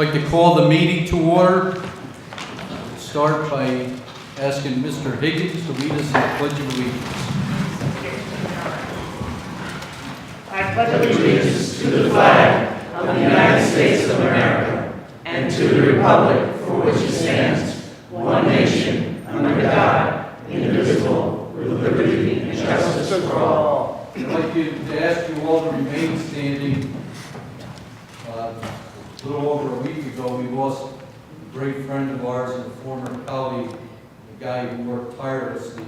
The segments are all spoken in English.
like to call the meeting to order. Start by asking Mr. Higgins to lead us in the Pledge of Allegiance. I pledge allegiance to the flag of the United States of America and to the republic for which it stands, one nation, under God, indivisible, with liberty and justice for all. I'd like to ask you all to remain standing. A little over a week ago, we lost a great friend of ours and a former colleague, a guy who worked tirelessly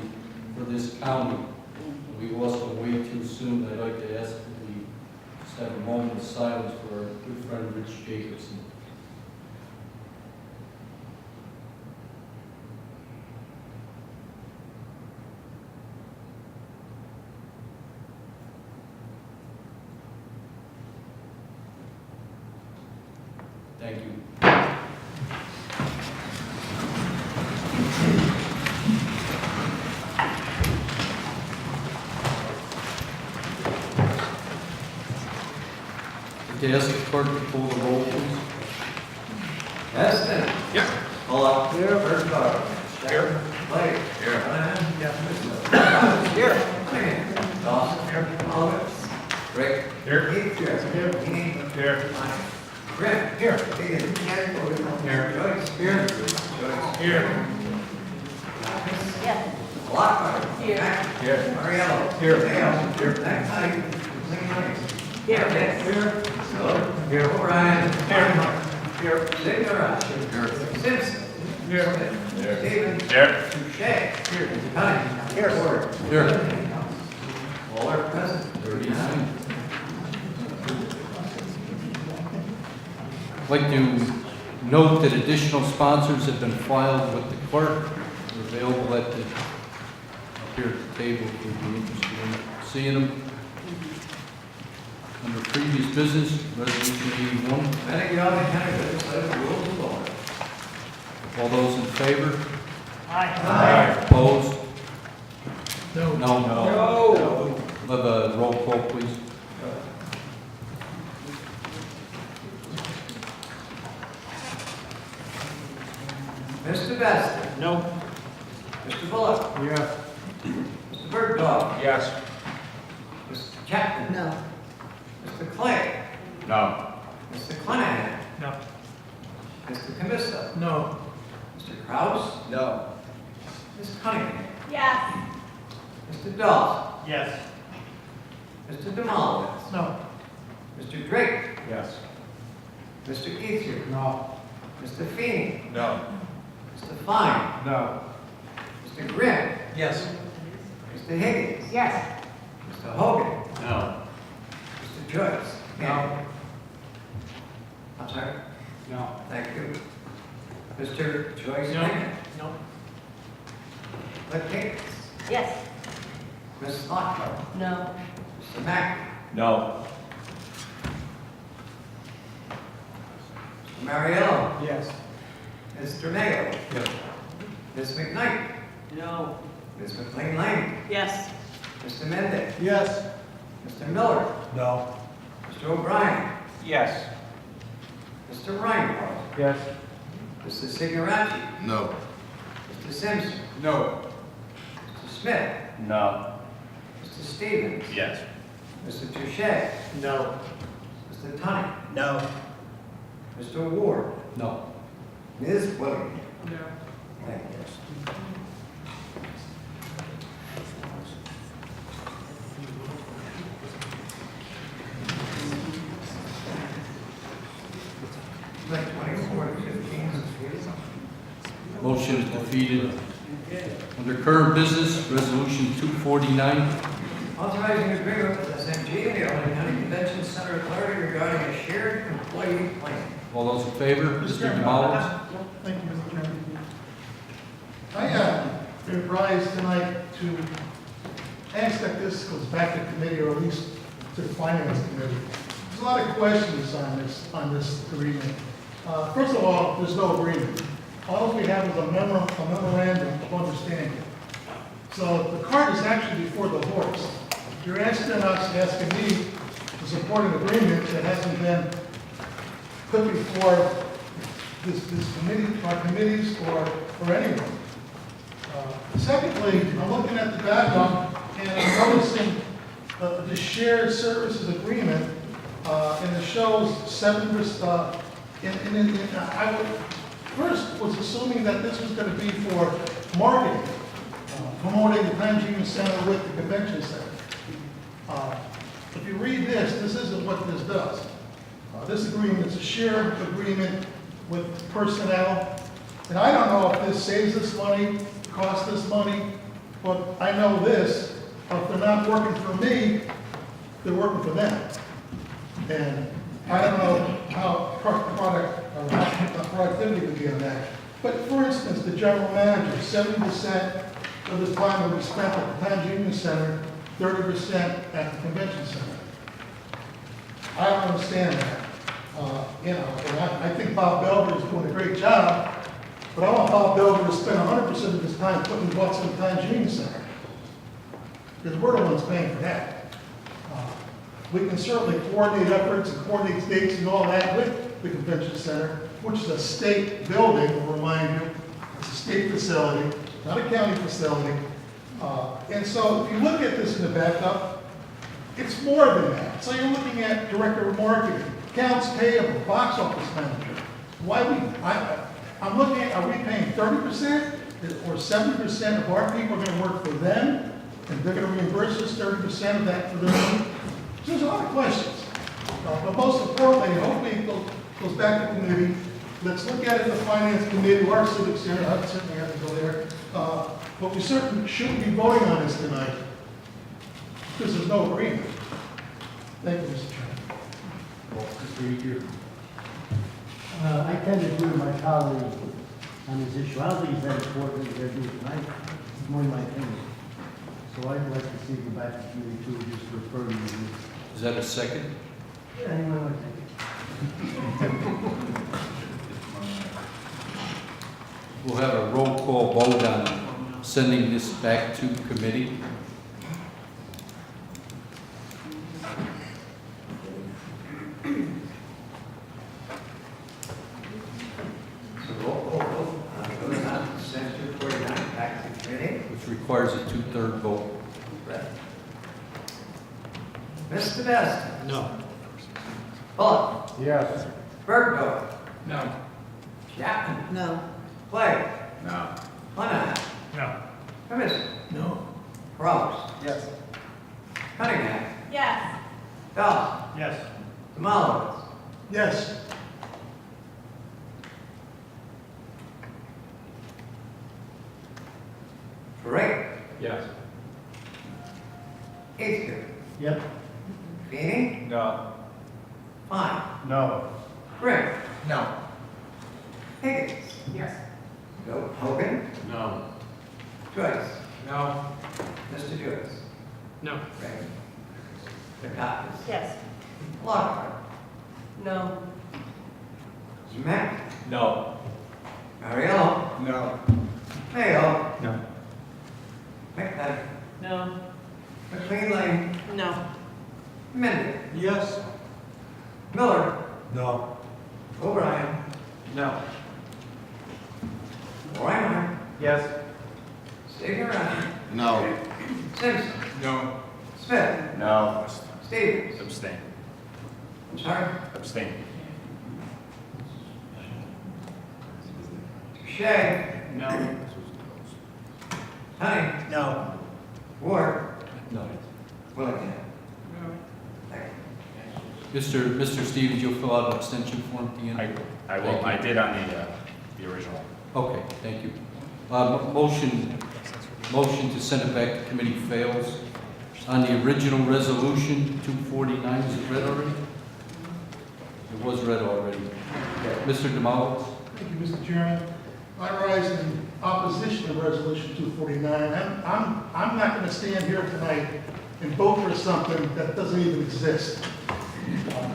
for this county. We lost him way too soon. I'd like to ask that we just have a moment of silence for our good friend Rich Jacobson. Thank you. Could I ask the clerk to pull the roll, please? Heston. Here. Bullock. Here. Bertha. Here. Blake. Here. Monahan. Here. Dawson. Here. Oliver. Rick. Here. Keith. Here. Dean. Here. Grant. Here. Higgins. Here. Joyce. Here. Joyce. Here. Yes. Lockhart. Here. Here. Mariello. Here. Dale. Here. Backside. Here. Here. Miller. Here. O'Brien. Here. Signature. Here. Simpson. Here. Stevens. Here. Touche. Here. Cunningham. Here. Ward. Here. Waller. Present. 39. I'd like to note that additional sponsors have been filed with the clerk. They're available at the, up here at the table if you'd be interested in seeing them. Under previous business, resolution 81. Medic Yawley County Legislative Rules of Order. All those in favor? Aye. Opposed? No. No. Have a roll call, please. Mr. Best. No. Mr. Bullock. Yeah. Mr. Bergdorf. Yes. Mr. Chapman. No. Mr. Clay. No. Mr. Clenahan. No. Mr. Comissa. No. Mr. Kraus. No. Ms. Cunningham. Yes. Mr. Dawes. Yes. Mr. Demolowitz. No. Mr. Drake. Yes. Mr. Ethier. No. Mr. Feeney. No. Mr. Fine. No. Mr. Grimm. Yes. Mr. Higgins. Yes. Mr. Hogan. No. Mr. Joyce. No. I'm sorry. No. Thank you. Mr. Joyce. No. Higgins. No. Cliff Higgins. Yes. Ms. Lockhart. No. Mr. Mack. No. Mr. Mariello. Yes. Mr. Mayo. Yes. Ms. McKnight. No. Ms. McLean Lane. Yes. Mr. Mendez. Yes. Mr. Miller. No. Mr. O'Brien. Yes. Mr. Reinhardt. Yes. Mr. Signorati. No. Mr. Simpson. No. Mr. Smith. No. Mr. Stevens. Yes. Mr. Touche. No. Mr. Tunny. No. Mr. Ward. No. Ms. Williams. No. Thank you. Like 24 to 15. Motion is defeated. Under current business, resolution 249. Authorizing agreement with SMG and the Albany County Convention Center Authority regarding a shared employee plan. All those in favor? Mr. Demolowitz? Thank you, Mr. Chairman. I am advised tonight to ask that this goes back to committee, or at least to the finance committee. There's a lot of questions on this agreement. First of all, there's no agreement. All we have is a memorandum of understanding. So the cart is actually before the horse. You're asking me to support an agreement that hasn't been put before this committee, our committees, or anyone. Secondly, I'm looking at the backup, and I'm noticing the shared services agreement, and it shows 7%, I first was assuming that this was going to be for marketing, promoting the Times Union Center with the convention center. If you read this isn't what this does. This agreement is a shared agreement with personnel, and I don't know if this saves us money, costs us money, but I know this, if they're not working for me, they're working for them. And I don't know how productivity would be on that. But for instance, the general manager, 70% of the time will be spent at the Times Union Center, 30% at the convention center. I don't understand that. And I think Bob Belver is doing a great job, but I want Bob Belver to spend 100% of his time putting butts in the Times Union Center. Because we're the ones paying for that. We can certainly coordinate efforts and coordinate dates and all that with the convention center, which is a state building, I'll remind you. It's a state facility, not a county facility. And so if you look at this in the backup, it's more than that. So you're looking at director of marketing, accounts payable, box office manager. I'm looking at, are we paying 30% or 70% of our people are going to work for them, and they're going to reimburse us 30% of that for their money? So there's a lot of questions. But most importantly, hopefully it goes back to committee. Let's look at it in the finance committee, our civic center. I certainly have to go there. But we certainly shouldn't be voting on this tonight because there's no agreement. Thank you, Mr. Chairman. Mr. Eager. I tend to agree with my colleague on this issue. I don't think it's that important that they're doing tonight. It's more my opinion. So I'd like to see it go back to committee too, just to refer to you. Is that a second? Yeah, anyone would take it. We'll have a roll call vote on sending this back to committee. Which requires a 2/3 vote. Mr. Best. No. Bullock. Yes. Bergdorf. No. Chapman. No. Clay. No. Monahan. No. Hermiston. No. Rouse. Yes. Cunningham. Yes. Dawes. Yes. Tomallowitz. Yes. Parade. Yes. Easter. Yep. Feeny. No. Fine. No. Rick. No. Higgins. Yes. Hogan. No. Joyce. No. Mr. Joyce. No. Reagan. Dukakis. Yes. Lockhart. No. Zemek. No. Mariello. No. Mayo. No. McNutt. No. McLean Lane. No. Mendon. Yes. Miller. No. O'Brien. No. Weimer. Yes. Stephen Ryan. No. Simpson. No. Smith. No. Stevens. Abstain. I'm sorry. Abstain. Touche. No. Honey. No. Ward. No. Willingham. Mr. Stevens, you'll fill out an abstention form at the end? I will, Thank you. I did on the original. Okay, thank you. Motion to send it back to committee fails. On the original resolution, 249, is it read already? It was read already. Mr. Demowitz? Thank you, Mr. Chairman. I rise in opposition to Resolution 249. I'm not going to stand here tonight and vote for something that doesn't even exist.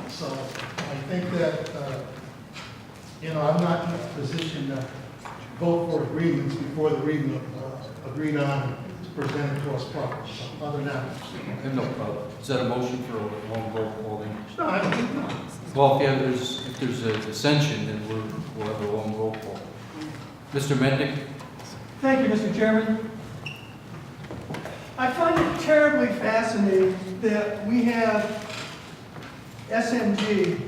So I think that, I'm not in a position to vote for agreements before the agreement agreed on is presented to us properly. So other than that, I have no problem. Is that a motion for a long roll call then? no, I don't think, no. Well, if there's a dissension, then we'll have a long roll call. Mr. Mendick? Thank you, Mr. Chairman. I find it terribly fascinating that we have SMG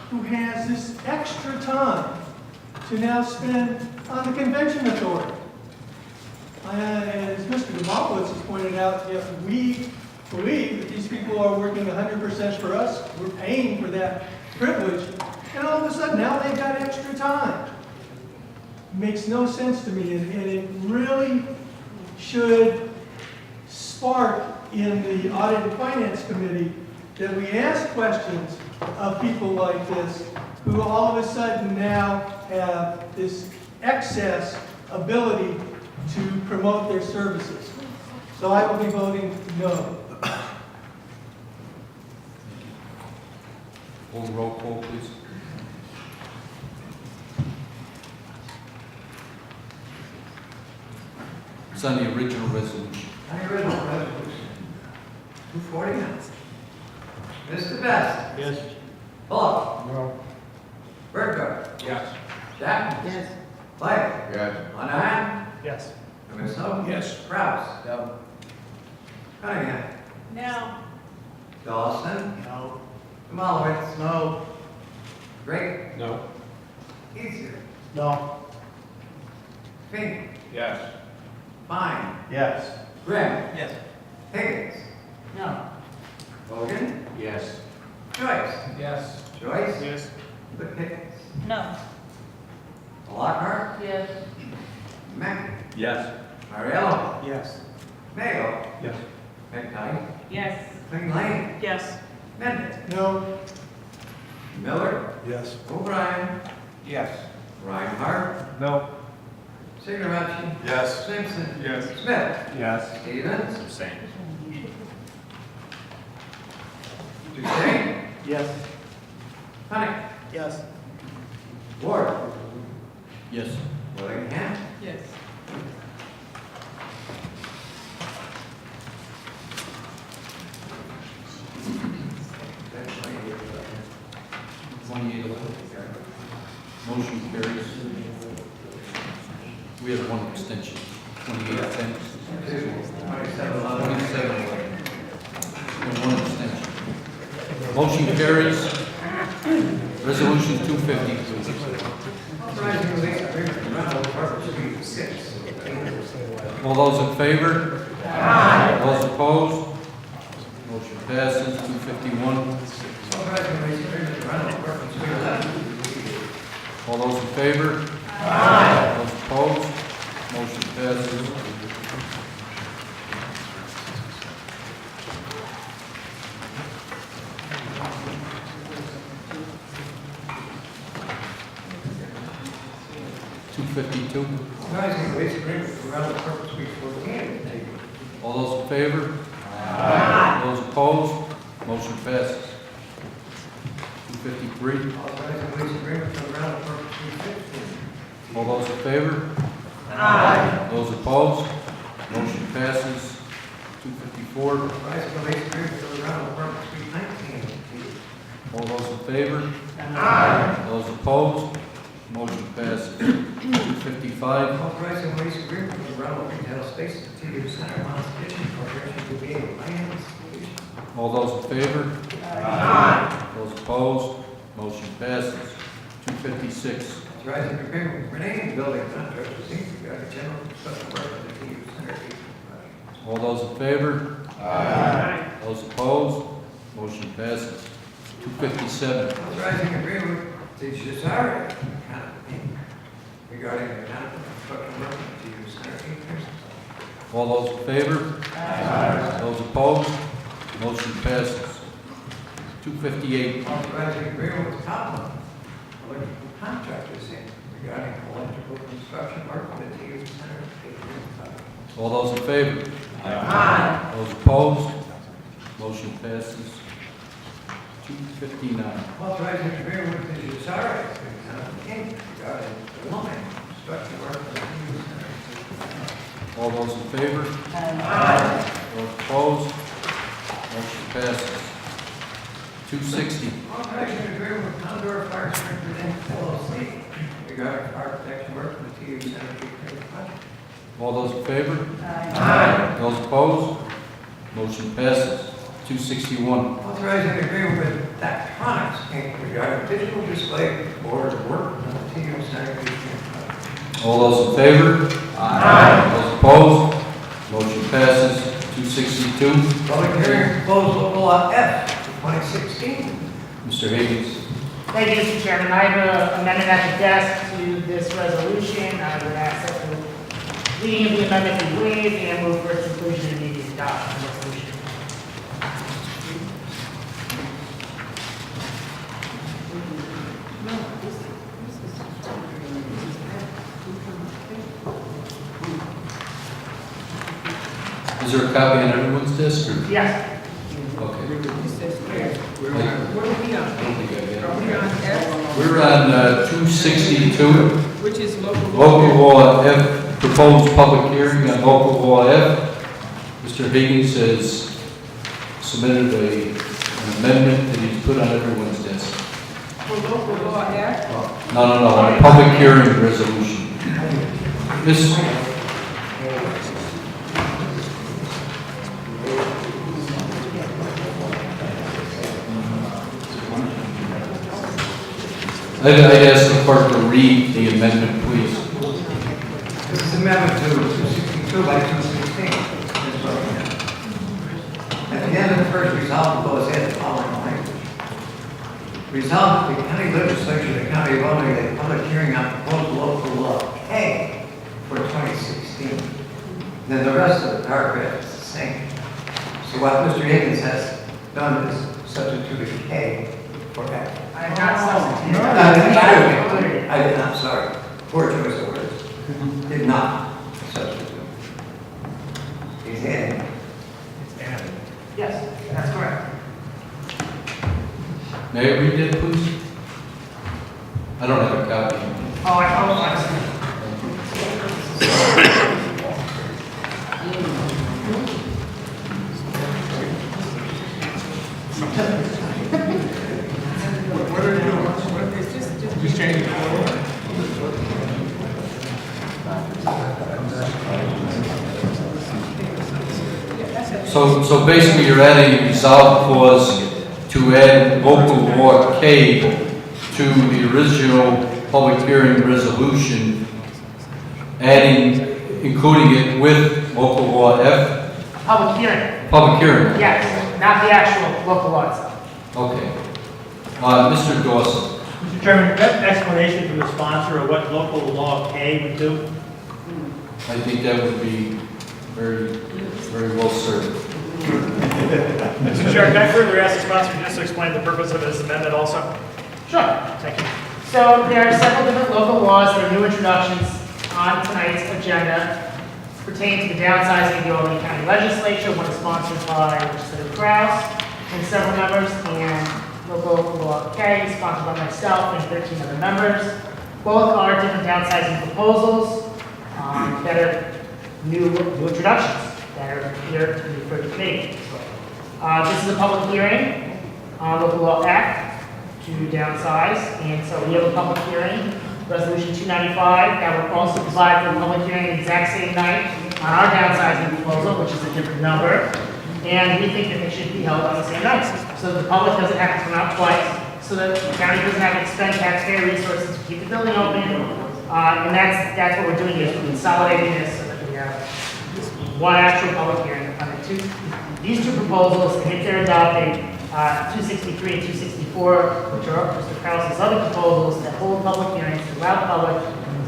who has this extra time to now spend on the convention authority. And as Mr. Demopoulos has pointed out, if we believe that these people are working 100% for us, we're paying for that privilege, and all of a sudden now they've got extra time. Makes no sense to me, and it really should spark in the Audit and Finance Committee that we ask questions of people like this, who all of a sudden now have this excess ability to promote their services. So I will be voting no. Long roll call, please. It's on the original resolution. On the original resolution. 249. Mr. Best. Yes. Bullock. No. Burkhart. Yes. Chapman. Yes. Lecter. Yes. Monahan. Yes. Russo. Yes. Kraus. No. Cunningham. No. Dawson. No. Tomallowitz. No. Drake. No. Easter. No. Fink. Yes. Fine. Yes. Grimm. Yes. Higgins. No. Hogan. Yes. Joyce. Yes. Joyce. Yes. Higgins. No. Lockhart. Yes. Mackey. Yes. Mariello. Yes. Mayo. Yes. McKnight. Yes. Clean Lane. Yes. Mendick. No. Miller. Yes. O'Brien. Yes. Reinhardt. No. Signoracci. Yes. Simpson. Yes. Smith. Yes. Stevens. Abstain. Duchesne. Yes. Honey. Yes. Ward. Yes. Willingham. Yes. That's 28-11. Motion carries. We have one abstention. 28-10. 27-11. 27-11. And one abstention. Motion carries. Resolution 252. Authorizing release agreement for rental of Harvard Street 6. All those in favor? Aye. Those opposed? Motion passes. 251. Authorizing release agreement for rental of Harvard Street 11. All those in favor? Aye. Those opposed? Motion passes. Authorizing release agreement for rental of Harvard Street 14. All those in favor? Aye. Those opposed? Motion passes. 253. Authorizing release agreement for rental of Harvard Street 15. All those in favor? Aye. Those opposed? Motion passes. 254. Authorizing release agreement for rental of Harvard Street 19. All those in favor? Aye. Those opposed? Motion passes. 255. Authorizing release agreement for the rental of retail spaces at TU Center, Mount Kitchen Corporation to be a finance solution. All those in favor? Aye. Those opposed? Motion passes. 256. Authorizing agreement with Renee Building Contractors Inc. regarding general construction work at the TU Center. Project. All those in favor? Aye. Those opposed? Motion passes. 257. Authorizing agreement with the Cesare Inc. regarding the mechanical construction work at the TU Center. All those in favor? Aye. Those opposed? Motion passes. 258. Authorizing agreement with Cotton Electrical Contractors Inc. regarding electrical construction work at the TU Center. Project. All those in favor? Aye. Those opposed? Motion passes. 259. Authorizing agreement with the Cesare Inc. regarding the line construction work at the TU Center. All those in favor? Aye. Those opposed? Motion passes. 260. Authorizing agreement with Condor Fire Sprinkler LLC regarding fire protection work for the TU Center Creek project. All those in favor? Aye. Those opposed? Motion passes. 261. Authorizing agreement with Daktronics Inc. regarding digital display board work on the TU Center Creek project. All those in favor? Aye. Those opposed? Motion passes. 262. Public hearing proposed local law F for 2016. Mr. Higgins. Thank you, Mr. Chairman. I have an amendment at the desk to this resolution. I would ask that the reading of the amendment be waived and move for its inclusion in immediate adoption of the resolution. Is there a copy on everyone's desk? Or? Yes. Okay. I Where are we on? don't think I get Are we it. on F, We're on 262. which is local Local law? law F, proposed public hearing on local law F. Mr. Higgins has submitted an amendment that he's put on everyone's desk. For local law F? No, a public hearing resolution. Miss, I'd ask the clerk to read the amendment, please. This is amendment to 262 by 216. At the end of the first resolve, the vote add the following language. Resolved that the county legislature of the county of Albany had a public hearing on proposed local law K for 2016. Then the rest of the paragraph is the same. So what Mr. Higgins has done is substituted K for F. I have not substituted. I did not, sorry. Poor choice of words. Did not substitute. He's adding. Yes, that's correct. May I read it, please? I don't have a copy. Oh, I apologize. What are you doing? What is this? Just change it. So basically, you're adding a resolve clause to add local law K to the original public hearing resolution, including it with local law F, Public hearing, public hearing. yes, not the actual local law itself. Okay. Mr. Dawson. Mr. Chairman, that explanation from the sponsor of what local law K would do? I think that would be very, very well served. Mr. Chair, can I further ask the sponsor just to explain the purpose of this amendment also? Sure. Thank you. So there are several different local laws that are new introductions on tonight's agenda pertaining to the downsizing of the Albany County Legislature. One is sponsored by Legislator Kraus and several members, and local law K is sponsored by myself and 13 other members. Both are different downsizing proposals that are new introductions that are here to be for the committee. This is a public hearing on local law Act to downsize, and so we have a public hearing, resolution 295, that would also provide for a public hearing the exact same night on our downsizing proposal, which is a different number, and we think that they should be held on the same night, so the public doesn't have to come out twice, so that the county doesn't have to expend taxpayer resources to keep the building open, and that's what we're doing is we're consolidating this so that we have one actual public hearing on these two proposals, and if they're adopted, 263 and 264, which are Mr. Krause's other proposals that hold public hearings to allow the public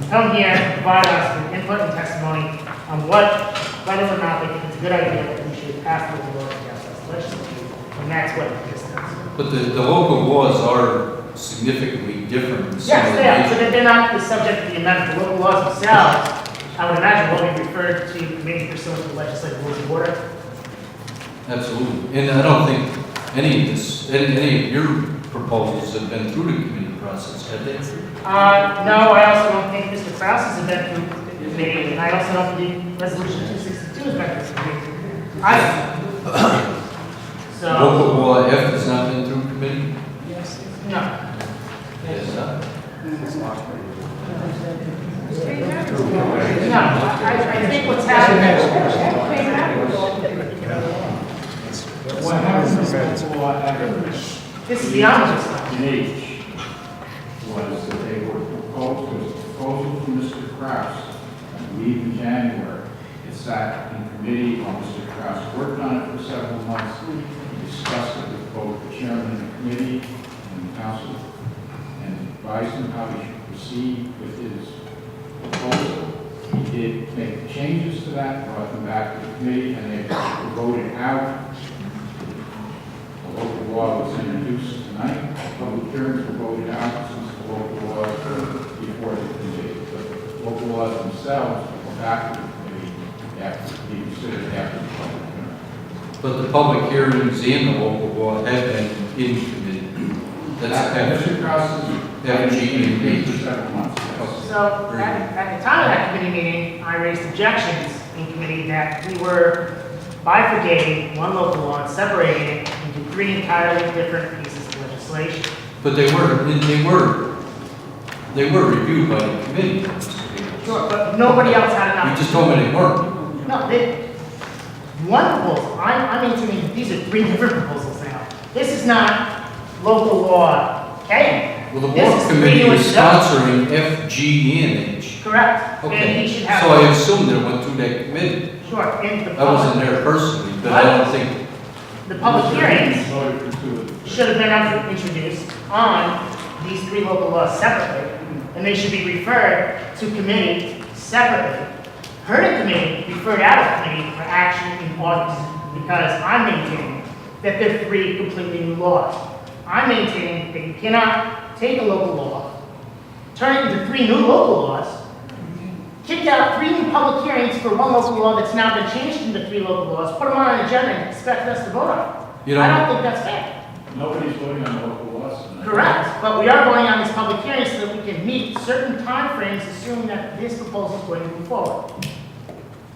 to come here and provide us with input and testimony on whether or not they think it's a good idea that we should pass the law to the legislature, and that's what this does. But the local laws are significantly different. in some Yes, they are, so ways. that they're not the subject of the amendment. The local laws themselves, I would imagine, will be referred to committee pursuant to the legislative rules of order. Absolutely. And I don't think any of your proposals have been through the committee process, have they? No, I also don't think Mr. Kraus has been through the committee, and I also don't believe resolution 262 is back to the committee. I, so, Local law F has not been through committee? no. Yes, sir. No, I think what's happening. What happens to law F This is the omnibus. in H was that they were proposed, there was a proposal from Mr. Kraus, I believe in January. It sat in committee while Mr. Kraus worked on it for several months. He discussed it with both the chairman of the committee and the council, and advised him how he should proceed with his proposal. He did make changes to that, brought them back to the committee, and they were voted out. The local law was introduced tonight. Public hearings were voted out since the local laws were before the committee. But the local laws themselves will go back to the committee after, be considered after the public hearing. But the public hearings in the local law have been in committee. That's Mr. Krause's FG&E. for several months. Yes. So at the time of that committee meeting, I raised objections in committee that we were bifurcating one local law and separating it into three entirely different pieces of legislation. But they were reviewed by the committee. Sure, but nobody else had You enough. just told me they weren't. No, one proposal, I'm maintaining that these are three different proposals now. This is not local law K. Well, the This work is committee three is sponsoring F, G, and H. Correct. And Okay, he should have. so I assumed it went through that committee. Sure, and the I wasn't public, there personally, but I don't think, the public hearings Voted for two of the. should have been introduced on these three local laws separately, and they should be referred to committee separately. Heard in committee, referred out of committee for action in August, because I'm maintaining that they're three completely new laws. I'm maintaining that you cannot take a local law, turn it into three new local laws, kick out three new public hearings for one local law that's now been changed into three local laws, put them on an agenda and expect us to vote on it. you know. I don't think that's fair. Nobody's voting on local laws tonight. Correct, but we are going on these public hearings so that we can meet certain timeframes, assuming that this proposal is going to move forward.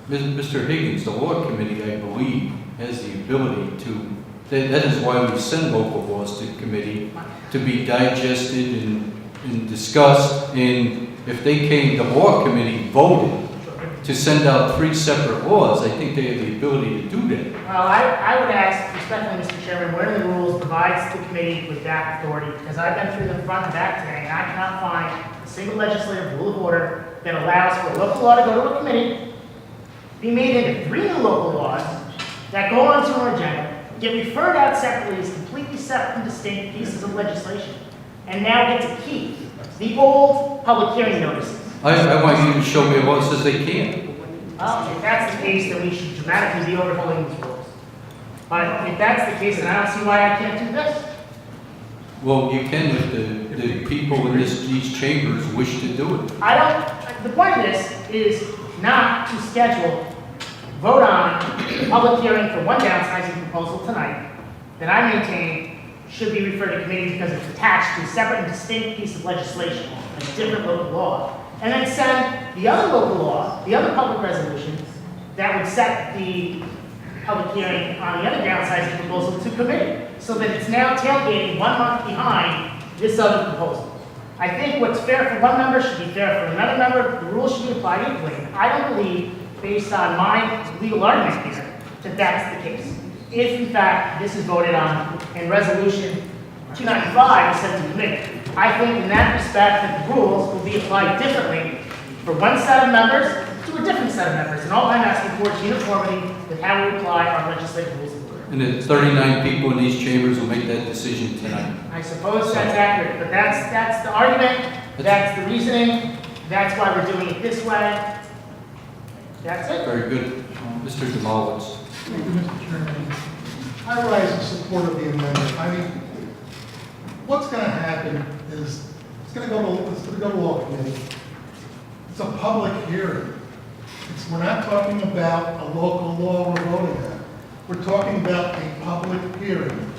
Mr. Higgins, the law committee, I believe, has the ability to, that is why we send local laws to committee, to be digested and discussed, and if they came, the law committee voted to send out three separate laws, I think they have the ability to do that. Well, I would ask respectfully, Mr. Chairman, where in the rules provides the committee with that authority? Because I've been through the front and back today, and I cannot find a single legislative rule of order that allows for a local law to go to a committee, be made into three new local laws that go onto our agenda, get referred out separately as completely separate and distinct pieces of legislation, and now get to keep the old public hearing notices. I want you to show me a law that says they can't. Well, if that's the case, then we should dramatically be overhauling these rules. But if that's the case, then I don't see why I can't do this. Well, you can if the people in these chambers wish to do it. The point of this is not to schedule, vote on a public hearing for one downsizing proposal tonight that I maintain should be referred to committee because it's attached to a separate and distinct piece of legislation, a different local law, and then send the other local law, the other public resolution that would set the public hearing on the other downsizing proposal to committee, so that it's now tailgating 1 month behind this other proposal. I think what's fair for one member should be fair for another member. The rules should be applied equally. I don't believe, based on my legal argument here, that that's the case. If in fact this is voted on and resolution 295 is sent to committee, I think in that respect that the rules will be applied differently for one set of members to a different set of members. And all I'm asking for is uniformity with how we apply our legislative rules of order. And the 39 people in these chambers will make that decision tonight. I suppose that's accurate, but that's the argument, that's the reasoning, that's why we're doing it this way. That's it. Very good. Mr. Demowitz. Thank you, Mr. Chairman. I rise in support of the amendment. I mean, what's going to happen is it's going to go to law committee. It's a public hearing. We're not talking about a local law we're voting on. We're talking about a public hearing.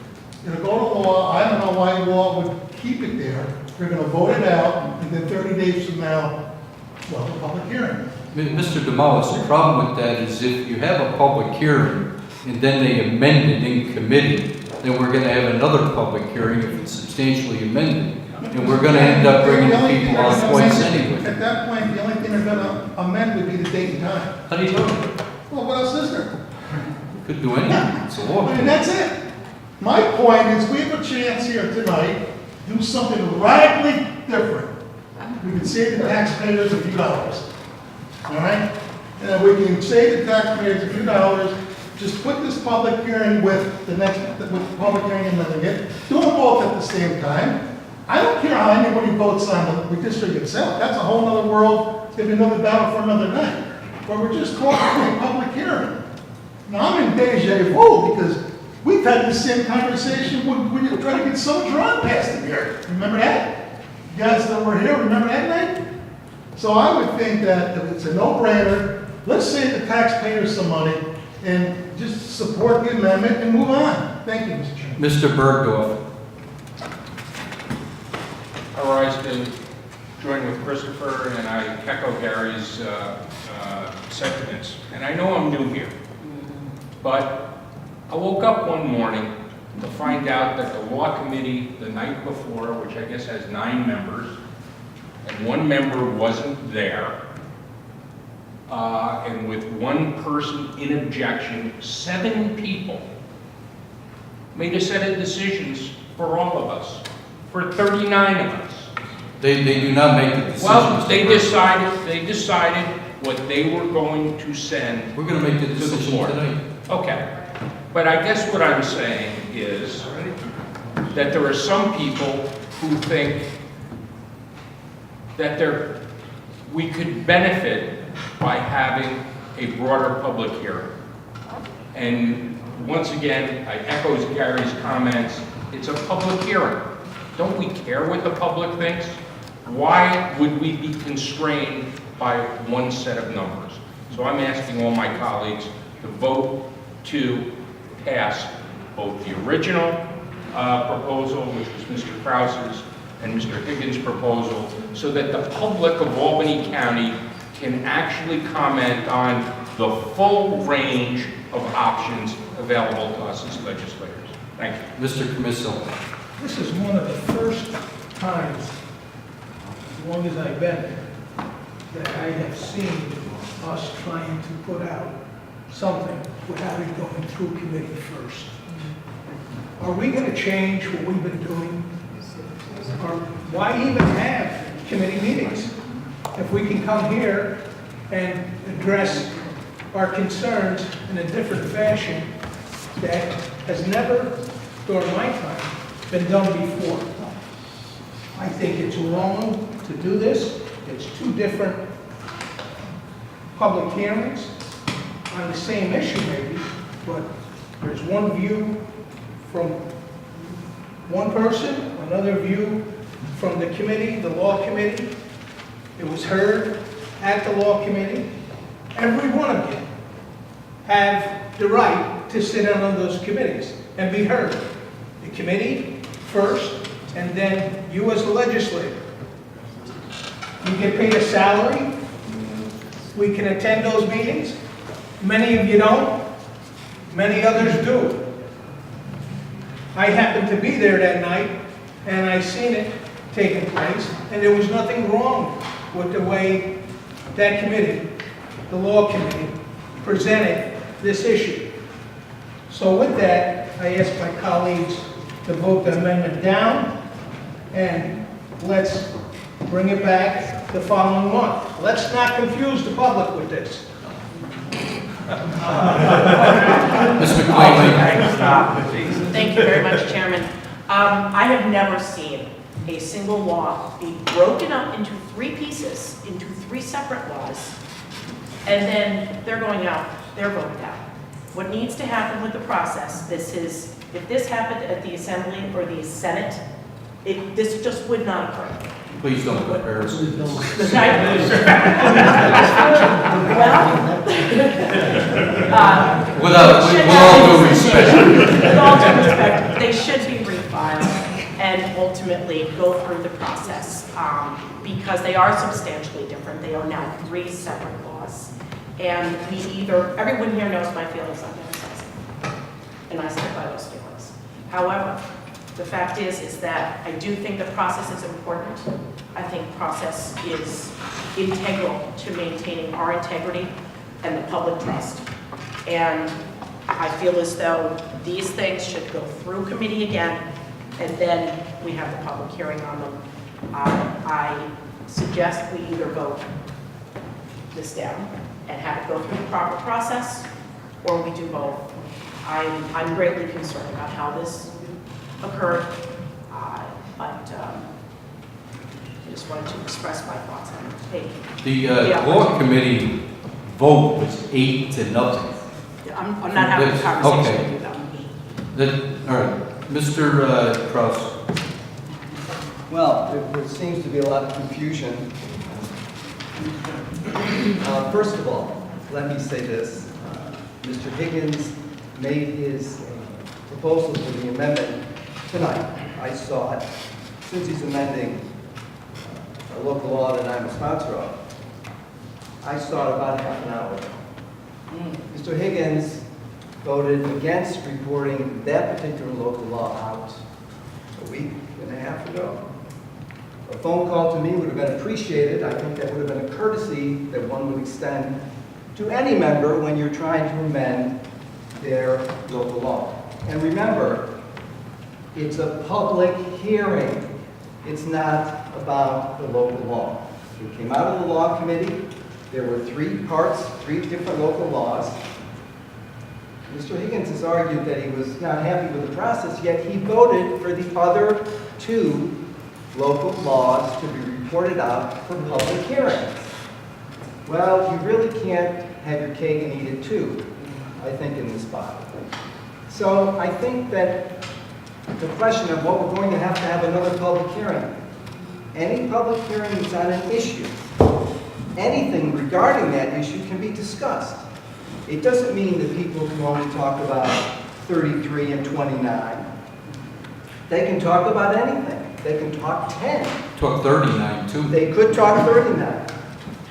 It'll go to law. I don't know why law would keep it there. They're going to vote it out, and then 30 days from now, well, the public hearing. Mr. Demolis, the problem with that is if you have a public hearing and then they amend it in committee, then we're going to have another public hearing if it's substantially amended. And we're going to end up bringing The only thing people they're on gonna twice amend- anyway. At that point, the only thing they're gonna amend would be the date and time. How do you do it? Well, what else is there? Could do anything. It's a law. I mean, that's it. My point is, we have a chance here tonight, to do something radically different. We can save the taxpayers a few dollars, all right? And we can save the taxpayers a few dollars, just put this public hearing with the next, with the public hearing and then again, do them both at the same time. I don't care how anybody votes on the district itself, that's a whole other world, it's gonna be another battle for another night. But we're just calling a public hearing. Now, I'm in deja vu because we've had the same conversation when you try to get some drug passed in here. Remember that? You guys that were here, remember that night? So I would think that if it's a no-brainer, let's save the taxpayers some money and just support the amendment and move on. Thank you, Mr. Chairman. Mr. Bergdorf. I rise to join with Christopher, and I echo Gary's sentiments. And I know I'm new here, but I woke up one morning to find out that the law committee the night before, which I guess has 9 members, and 1 member wasn't there, and with 1 person in objection, 7 people made a set of decisions for all of us, for 39 of us. They do not make the decision. Well, Mr. they Bergdorf. decided what they were going to send We're going to make the to the decision floor. tonight. Okay, but I guess what I'm saying is that there are some people who think that we could benefit by having a broader public hearing. And once again, I echo Gary's comments, it's a public hearing. Don't we care what the public thinks? Why would we be constrained by 1 set of numbers? So I'm asking all my colleagues to vote to pass both the original proposal, which was Mr. Krause's, and Mr. Higgins' proposal, so that the public of Albany County can actually comment on the full range of options available to us as legislators. Thank you. Mr. Commisso. This is one of the first times, as long as I've been here, that I have seen us trying to put out something without it going through committee first. Are we going to change what we've been doing? Or why even have committee meetings? If we can come here and address our concerns in a different fashion that has never, during my time, been done before. I think it's wrong to do this. It's 2 different public hearings on the same issue maybe, but there's one view from one person, another view from the committee, the law committee. It was heard at the law committee. Every one of you have the right to sit in on those committees and be heard. The committee first, and then you as a legislator. You get paid a salary. We can attend those meetings. Many of you don't. Many others do. I happened to be there that night, and I seen it taking place, and there was nothing wrong with the way that committee, the law committee, presented this issue. So with that, I ask my colleagues to vote the amendment down, and let's bring it back the following month. Let's not confuse the public with this. Ms. McClain. Thank you very much, Chairman. I have never seen a single law be broken up into 3 pieces, into 3 separate laws, and then they're going out, they're voted out. What needs to happen with the process, if this happened at the Assembly or the Senate, this just would not occur. Please don't compare us. With all due respect. With all due respect, they should be refiled and ultimately go through the process because they are substantially different. They are now 3 separate laws. And we either, everyone here knows my feelings on downsizing, and I stick by those feelings. However, the fact is that I do think the process is important. I think process is integral to maintaining our integrity and the public trust. And I feel as though these things should go through committee again, and then we have the public hearing on them. I suggest we either vote this down and have it go through the proper process, or we do both. I'm greatly concerned about how this occurred, but I just wanted to express my thoughts on it. Thank you. The law committee vote was 8-0. I'm not having a conversation Okay. with you though. All right, Mr. Kraus. Well, there seems to be a lot of confusion. First of all, let me say this. Mr. Higgins made his proposal for the amendment tonight. I saw it. Since he's amending a local law that I'm a sponsor of, I saw it about half an hour ago. Mr. Higgins voted against reporting that particular local law out a week and a half ago. A phone call to me would have been appreciated. I think that would have been a courtesy that one would extend to any member when you're trying to amend their local law. And remember, it's a public hearing. It's not about the local law. It came out of the law committee. There were 3 parts, 3 different local laws. Mr. Higgins has argued that he was not happy with the process, yet he voted for the other 2 local laws to be reported out for public hearings. Well, you really can't have your cake and eat it too, I think, in this body. So I think that the question of what we're going to have another public hearing. Any public hearing is on an issue. Anything regarding that issue can be discussed. It doesn't mean that people can only talk about 33 and 29. They can talk about anything. They can talk 10. Talk 39 too. They could talk 39.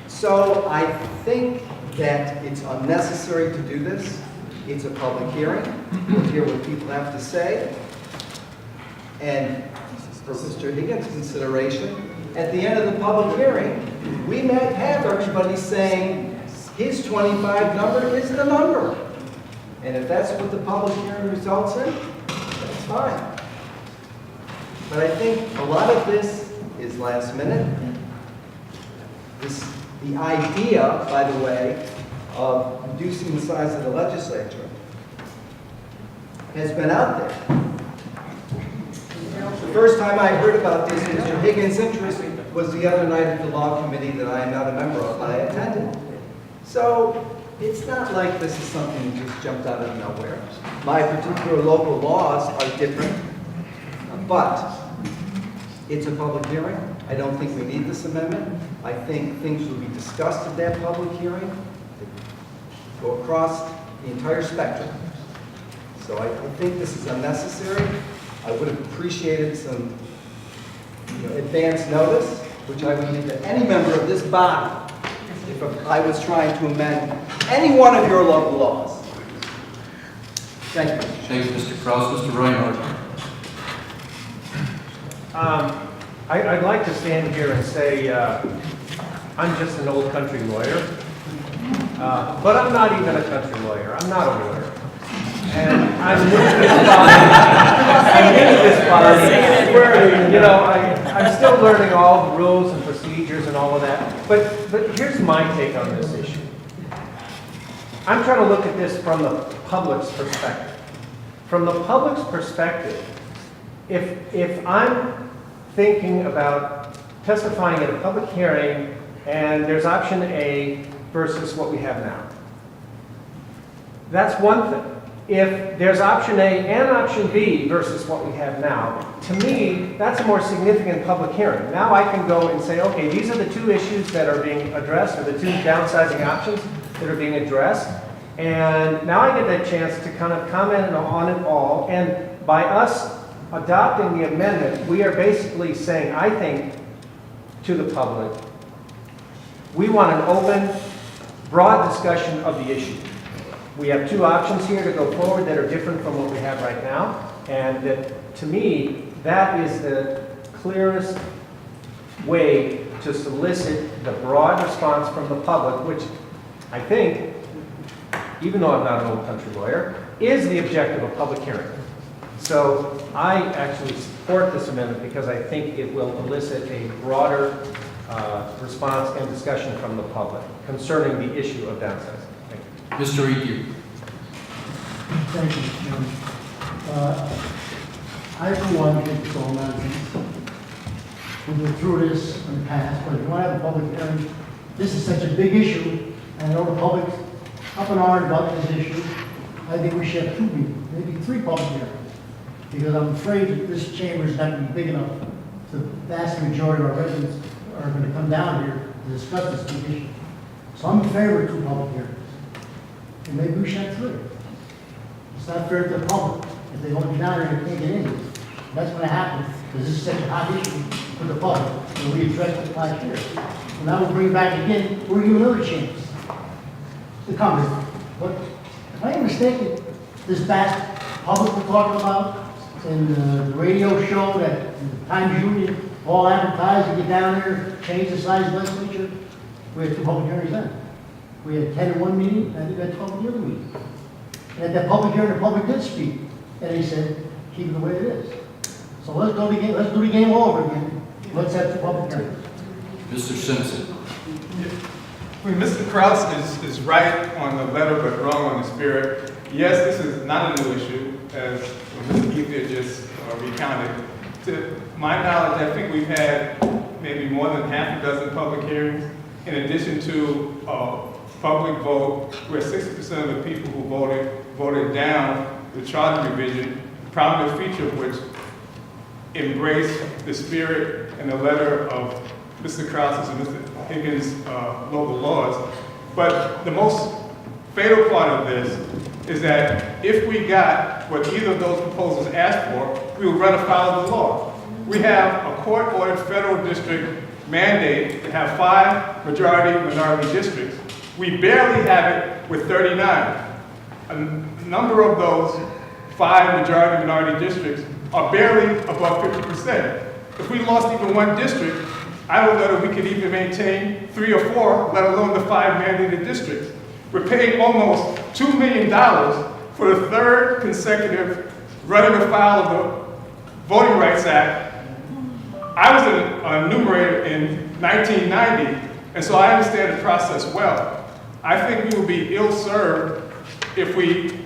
So I think that it's unnecessary to do this. It's a public hearing. We'll hear what people have to say. And for Mr. Higgins' consideration, at the end of the public hearing, we might have everybody saying his 25 number is the number. And if that's what the public hearing results in, that's fine. But I think a lot of this is last minute. The idea, by the way, of reducing the size of the legislature has been out there. The first time I heard about this, Mr. Higgins' interest was the other night at the law committee that I am not a member of, but I attended. So it's not like this is something that just jumped out of nowhere. My particular local laws are different, but it's a public hearing. I don't think we need this amendment. I think things will be discussed at that public hearing, go across the entire spectrum. So I think this is unnecessary. I would have appreciated some advance notice, which I would give to any member of this body if I was trying to amend any one of your local laws. Thank you. Thank you, Mr. Kraus. Mr. Reinhardt. I'd like to stand here and say I'm just an old country lawyer, but I'm not even a country lawyer. I'm not a lawyer. And I'm new to this body. Where, I'm still learning all the rules and procedures and all of that. But here's my take on this issue. I'm trying to look at this from the public's perspective. From the public's perspective, if I'm thinking about testifying at a public hearing and there's option A versus what we have now, that's one thing. If there's option A and option B versus what we have now, to me, that's a more significant public hearing. Now I can go and say, okay, these are the 2 issues that are being addressed, or the 2 downsizing options that are being addressed. And now I get that chance to kind of comment on it all. And by us adopting the amendment, we are basically saying, I think, to the public, we want an open, broad discussion of the issue. We have two options here to go forward that are different from what we have right now, and to me, that is the clearest way to solicit the broad response from the public, which I think, even though I'm not an old country lawyer, is the objective of public hearing. So I actually support this amendment because I think it will elicit a broader response and discussion from the public concerning the issue of downsizing. Thank you. Mr. Eager. Thank you, Mr. Chairman. I, for one, think it's all nonsense. We've been through this in the past, but if you want to have a public hearing, this is such a big issue, and I know the public's up in arms about this issue. I think we should have two, maybe three public hearings, because I'm afraid that this chamber is not going to be big enough. The vast majority of our residents are going to come down here to discuss this big issue. So I'm in favor of two public hearings, and maybe we should have three. It's not fair to the public. If they won't be down there, they can't get in. That's going to happen, because this is such a hot issue for the public, and we addressed it last year. So now we'll bring it back again, we're giving another chance to come here. But if I am mistaken, this vast public we're talking about, and the radio show that the Times Union all advertised to get down there, change the size of the legislature, we had two public hearings then. We had 10 in one meeting, and we had 12 in the other meeting. And at that public hearing, the public did speak, and he said, keep it the way it is. So let's do the game all over again. Let's have two public hearings. Mr. Simpson. I mean, Mr. Kraus is right on the letter but wrong on the spirit. Yes, this is not a new issue, as Mr. Ethier just recounted. To my knowledge, I think we've had maybe more than half a dozen public hearings, in addition to a public vote where 60% of the people who voted down the charter revision, the prominent feature of which embraced the spirit and the letter of Mr. Krause's and Mr. Higgins' local laws. But the most fatal part of this is that if we got what either of those proposals asked for, we would run afoul of the law. We have a court-ordered federal district mandate to have 5 majority-minority districts. We barely have it with 39. A number of those 5 majority-minority districts are barely above 50%. If we lost even one district, I don't know that we could even maintain 3 or 4, let alone the 5 mandated districts. We're paying almost $2 million for the 3rd consecutive running afoul of the Voting Rights Act. I was a numerator in 1990, and so I understand the process well. I think we would be ill-served if we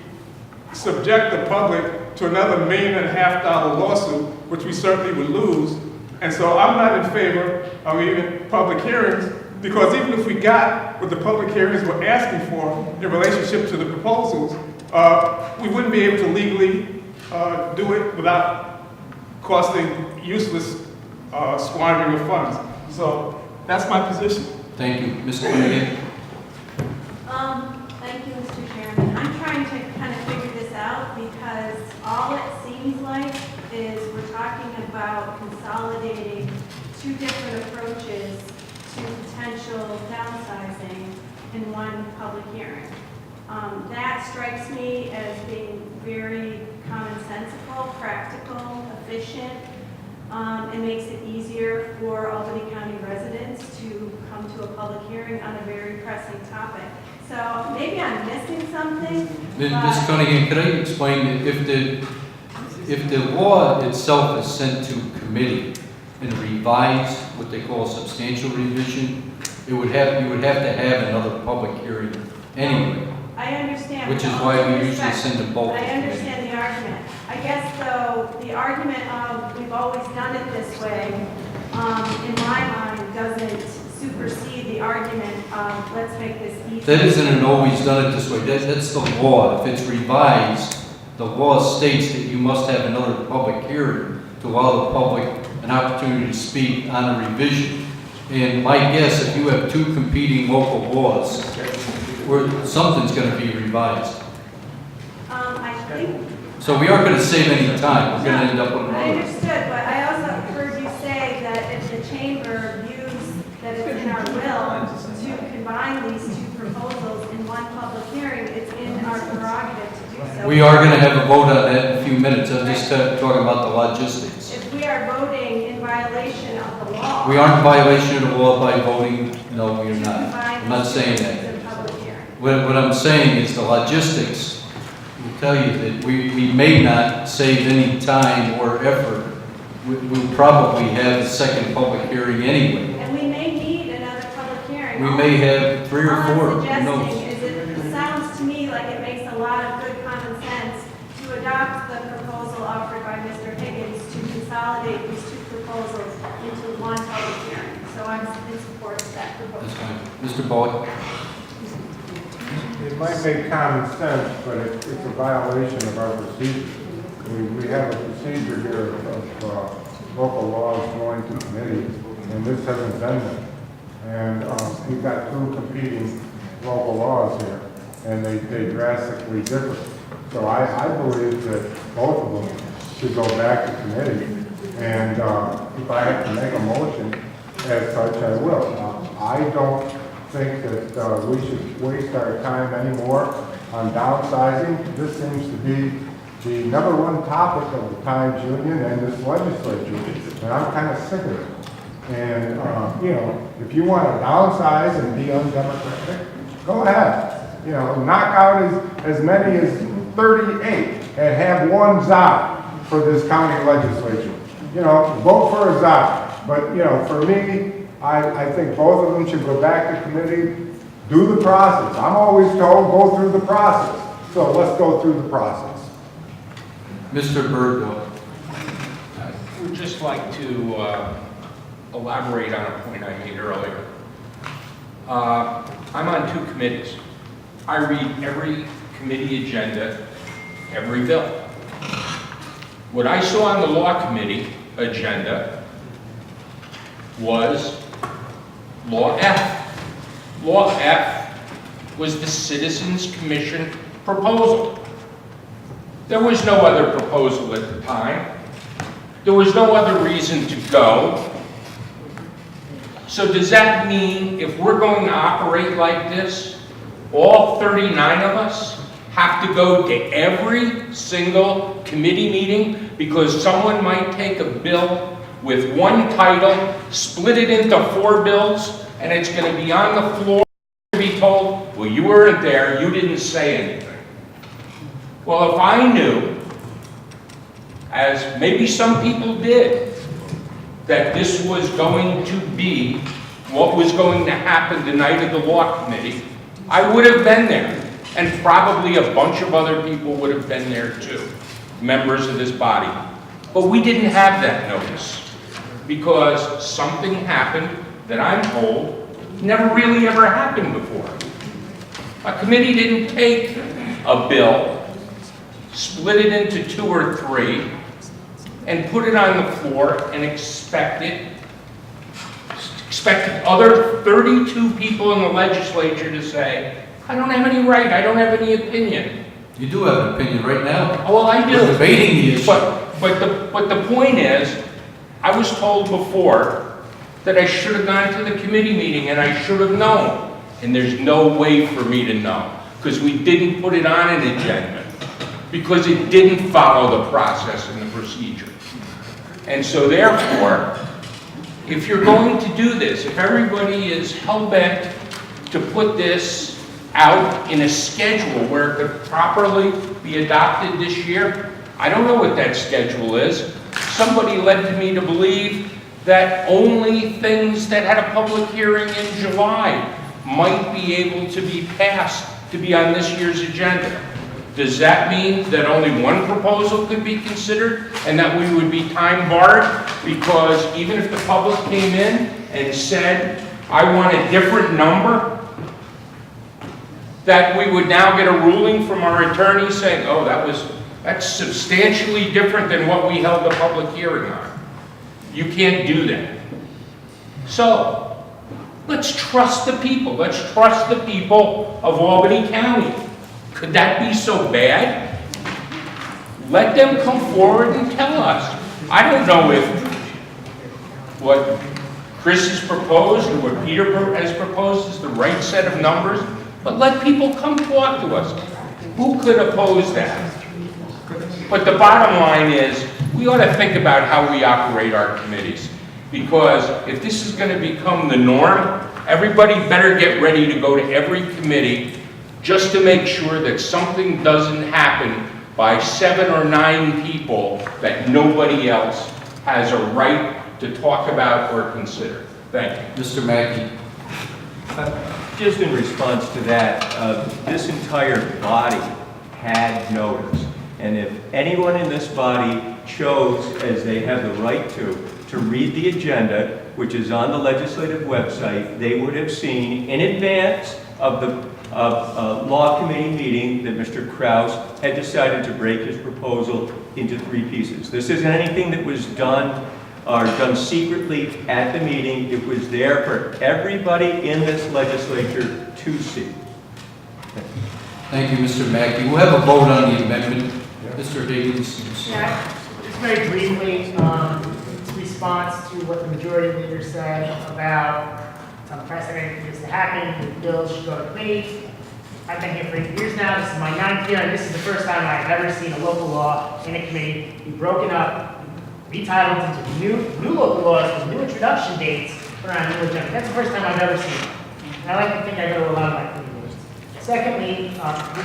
subject the public to another $1.5 million lawsuit, which we certainly would lose. And so I'm not in favor of even public hearings, because even if we got what the public hearings were asking for in relationship to the proposals, we wouldn't be able to legally do it without costing useless squandering of funds. So that's my position. Thank you. Ms. Quinn. Thank you, Mr. Chairman. I'm trying to kind of figure this out because all it seems like is we're talking about consolidating 2 different approaches to potential downsizing in one public hearing. That strikes me as being very commonsensical, practical, efficient. It makes it easier for Albany County residents to come to a public hearing on a very pressing topic. So maybe I'm missing something. Ms. Cunningham, could I explain that if the law itself is sent to committee and revised, what they call a substantial revision, you would have to have another public hearing anyway. I understand. Which is why we usually send them both. I understand the argument. I guess, though, the argument of we've always done it this way, in my mind, doesn't supersede the argument of let's make this easier. That isn't an always done it this way. That's the law. If it's revised, the law states that you must have another public hearing to allow the public an opportunity to speak on a revision. And my guess, if you have 2 competing local laws, where something's going to be revised. I think. So we aren't going to save any time. We're going to end up with I another. understood, but I also heard you say that if the chamber views that it's in our will to combine these 2 proposals, public hearing, it's in our prerogative to do so. We are going to have a vote on that in a few minutes. I'm just talking about the logistics. If we are voting in violation of the law. We aren't in violation of the law by voting, no, we're not. I'm not saying that. It's a public hearing. What I'm saying is the logistics will tell you that we may not save any time or effort. We'll probably have a second public hearing anyway. And we may need another public hearing. We may have 3 or 4, All who I'm knows? suggesting is it sounds to me like it makes a lot of good common sense to adopt the proposal offered by Mr. Higgins to consolidate these two proposals into one public hearing. So I'm in support of that proposal. That's fine. Mr. Bullock? It might make common sense, but it's a violation of our procedure. We have a procedure here of local laws going to committee, and this hasn't been there. And we've got 2 competing local laws here, and they drastically differ. So I believe that both of them should go back to committee, and if I have to make a motion as such, I will. I don't think that we should waste our time anymore on downsizing. This seems to be the #1 topic of the Times Union and this legislature, and I'm kind of sick of it. And, you know, if you want to downsize and be undemocratic, go ahead. You know, knock out as many as 38 and have one ZOP for this county legislature. You know, vote for a ZOP. But, you know, for me, I think both of them should go back to committee, do the process. I'm always told, go through the process. So let's go through the process. Mr. Birdwell. I would just like to elaborate on a point I made earlier. I'm on 2 committees. I read every committee agenda, every bill. What I saw on the Law Committee agenda was Law F. Law F was the Citizens Commission proposal. There was no other proposal at the time. There was no other reason to go. So does that mean if we're going to operate like this, all 39 of us have to go to every single committee meeting because someone might take a bill with one title, split it into 4 bills, and it's going to be on the floor and be told, well, you weren't there, you didn't say anything. Well, if I knew, as maybe some people did, that this was going to be what was going to happen the night of the Law Committee, I would have been there. And probably a bunch of other people would have been there too, members of this body. But we didn't have that notice because something happened that I'm told never really ever happened before. A committee didn't take a bill, split it into 2 or 3, and put it on the floor and expected other 32 people in the legislature to say, I don't have any right, I don't have any opinion. You do have an opinion right now. Oh, well, I do. We're debating the issue. But the point is, I was told before that I should have gone to the committee meeting and I should have known. And there's no way for me to know because we didn't put it on an agenda because it didn't follow the process and the procedure. And so therefore, if you're going to do this, if everybody is hell-bent to put this out in a schedule where it could properly be adopted this year, I don't know what that schedule is. Somebody led me to believe that only things that had a public hearing in July might be able to be passed to be on this year's agenda. Does that mean that only one proposal could be considered and that we would be time barred? Because even if the public came in and said, I want a different number, that we would now get a ruling from our attorney saying, oh, that's substantially different than what we held the public hearing on. You can't do that. So, let's trust the people. Let's trust the people of Albany County. Could that be so bad? Let them come forward and tell us. I don't know if what Chris has proposed or what Peter has proposed is the right set of numbers, but let people come talk to us. Who could oppose that? But the bottom line is, we ought to think about how we operate our committees. Because if this is going to become the norm, everybody better get ready to go to every committee just to make sure that something doesn't happen by 7 or 9 people that nobody else has a right to talk about or consider. Thank you. Mr. Mackey. Just in response to that, this entire body had notice. And if anyone in this body chose, as they have the right to read the agenda, which is on the legislative website, they would have seen in advance of the law committee meeting that Mr. Kraus had decided to break his proposal into 3 pieces. This isn't anything that was done secretly at the meeting. It was there for everybody in this legislature to see. Thank you, Mr. Mackey. We'll have a vote on the amendment. Mr. Higgins. Yeah, just very briefly, in response to what the majority leader said about it's unprecedented for this to happen, the bills should go to committee. I've been here for 8 years now, this is my 9th year, and this is the first time I've ever seen a local law in a committee be broken up, retitled into new local laws with new introduction dates for our new agenda. That's the first time I've ever seen it. And I like to think I go to a lot of my committee meetings. Secondly,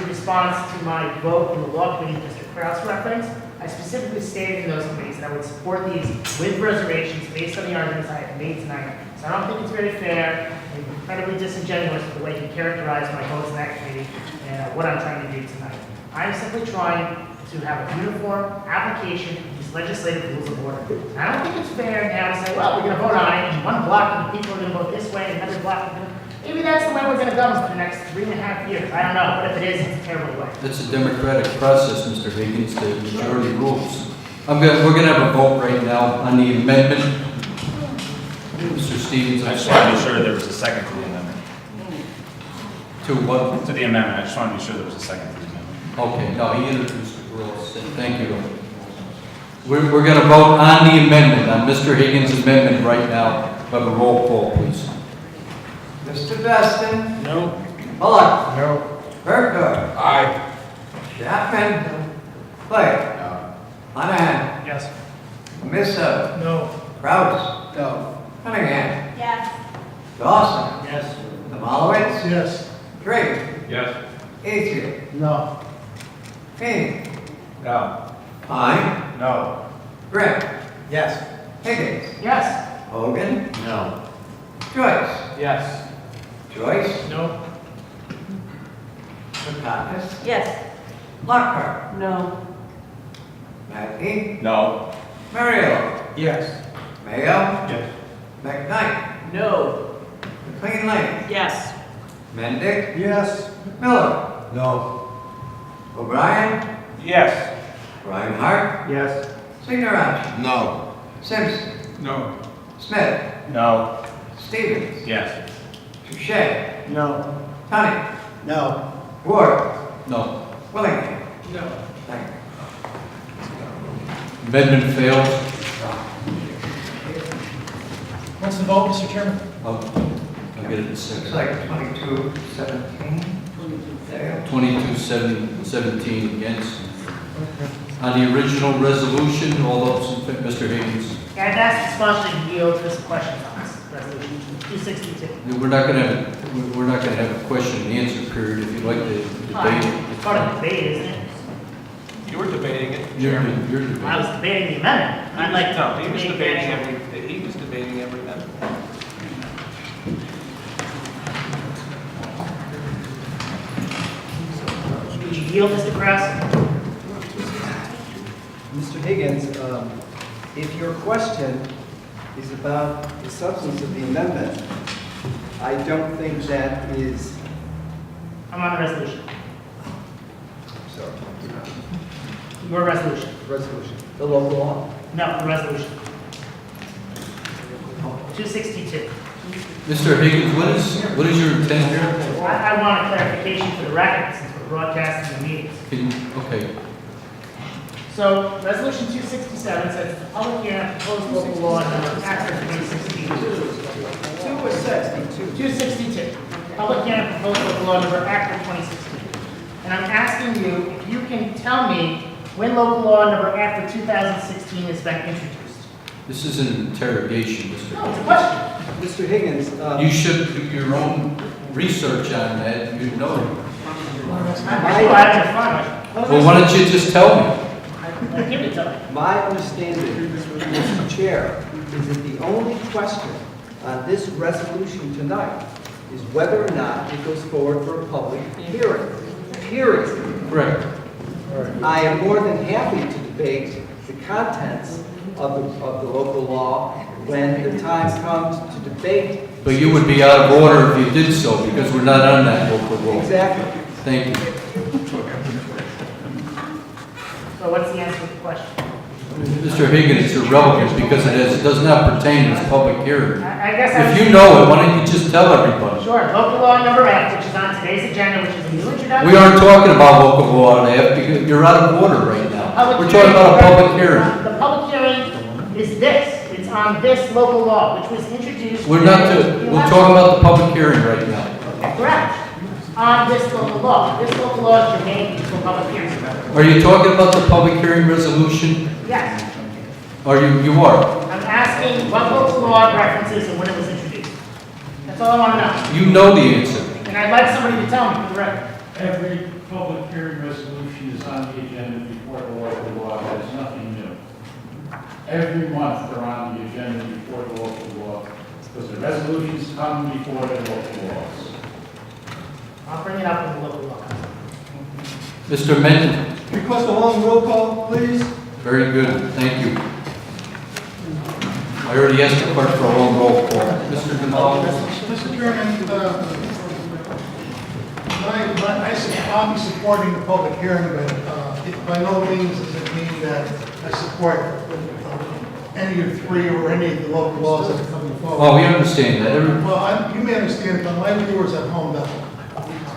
in response to my vote in the law committee, Mr. Kraus reference, I specifically stated in those committees that I would support these with reservations based on the arguments I have made tonight. So I don't think it's very fair and incredibly disingenuous with the way he characterized my votes in that committee and what I'm trying to do tonight. I'm simply trying to have a uniform application of these legislative rules of order. And I don't think it's fair now to say, well, we're going to vote on it, and one block of the people are going to vote this way, and another block are going to... Maybe that's the way we're going to go for the next 3.5 years. I don't know, but if it is, it's a terrible way. That's a democratic process, Mr. Higgins, the majority rules. We're going to have a vote right now on the amendment. Mr. Stevens, I I'm just want to be sorry. sure there was a second to the amendment. To what? To the amendment, I just want to be sure there was a second to the amendment. Okay, no, he introduced the rules. Thank you. We're going to vote on the amendment, on Mr. Higgins' amendment right now. Have a roll call, please. Mr. Dustin? No. Bullock? No. Bergdorf? Aye. Chapman? Clay? Monahan? Yes. Missa? No. Kraus? No. Cunningham? Yes. Dawson? Yes. Tomolowitz? Yes. Drake? Yes. Ethier? No. King? No. Pine? No. Grimm? Yes. Higgins? Yes. Hogan? No. Joyce? Yes. Joyce? No. Dukakis? Yes. Lockhart? No. Mackey? No. Mario? Yes. Mayo? Yes. McKnight? No. McLean Lane? Yes. Mendick? Yes. Miller? No. O'Brien? Yes. Reinhardt? Yes. Signaround? No. Simpson? No. Smith? No. Stevens? Yes. Touche? No. Tony? No. Ward? No. Willingham? No. Thank you. Amendment fails. What's the vote, Mr. Chairman? I'll get it in a Looks second. like 22-17. There. 22-17 against. On the original resolution, all those in favor, Mr. Higgins? And I'd ask the sponsor to yield to some questions on this resolution 262. We're not gonna have a question and answer period if you'd like to debate it. It's part of the debate, isn't it? You were debating it, You're Chairman. debating. I was debating the amendment. I'd like to. No, he was make debating that- every amendment. Would you yield, Mr. Kraus? Mr. Higgins, if your question is about the substance of the amendment, I don't think that is... I'm on the resolution. Sorry. Your resolution. Resolution. The local law. No, the resolution. 262. Mr. Higgins, what is your intent here? I want a clarification for the record since we're broadcasting the meetings. Okay, So, resolution 267 says the public hearing on proposed local law number Act of 2016. 2 or 62? 262. public hearing proposal of law number Act of 2016. And I'm asking you if you can tell me when local law number Act of 2016 has been introduced. This is an interrogation, Mr. No, it's a question. Mr. Higgins, You should do your own research on that, you know. I'm sure I have in front of me. Well, why don't you just tell me? Give it to me. my understanding, Mr. Chair, is that the only question on this resolution tonight is whether or not it goes forward for a public hearing. Period. Correct. I am more than happy to debate the contents of the local law when the time comes to debate. But you would be out of order if you did so, because we're not on that local law. Exactly. Thank you. So what's the answer to the question? Mr. Higgins, it's irrelevant because it does not pertain to this public hearing. I guess I If you know it, why don't you just tell everybody? Sure, local law number F, which is on today's agenda, which is a new introduction. We aren't talking about local law today, because you're out of order right now. We're talking about a public hearing. The public hearing is this. It's on this local law, which was introduced. We're talking about the public hearing right now. Correct. On this local law. This local law is germane to a public hearing. Are you talking about the public hearing resolution? Yes. Are you are? I'm asking what local law it references and when it was introduced. That's all I want to know. You know the answer. And I'd like somebody to tell me for the record. Every public hearing resolution is on the agenda before the local law. That's nothing new. Every month they're on the agenda before the local law, because the resolutions come before the local laws. I'll bring it up in the local law. Mr. Mendon? Request a long roll call, please. Very good, thank you. I already asked the clerk for a long roll call. Mr. Gonzalez? Mr. Chairman, I'll be supporting the public hearing, but it by no means does it mean that I support any of three or any of the local laws that are coming forward. Oh, we understand that. Well, you may understand, but my viewers at home don't.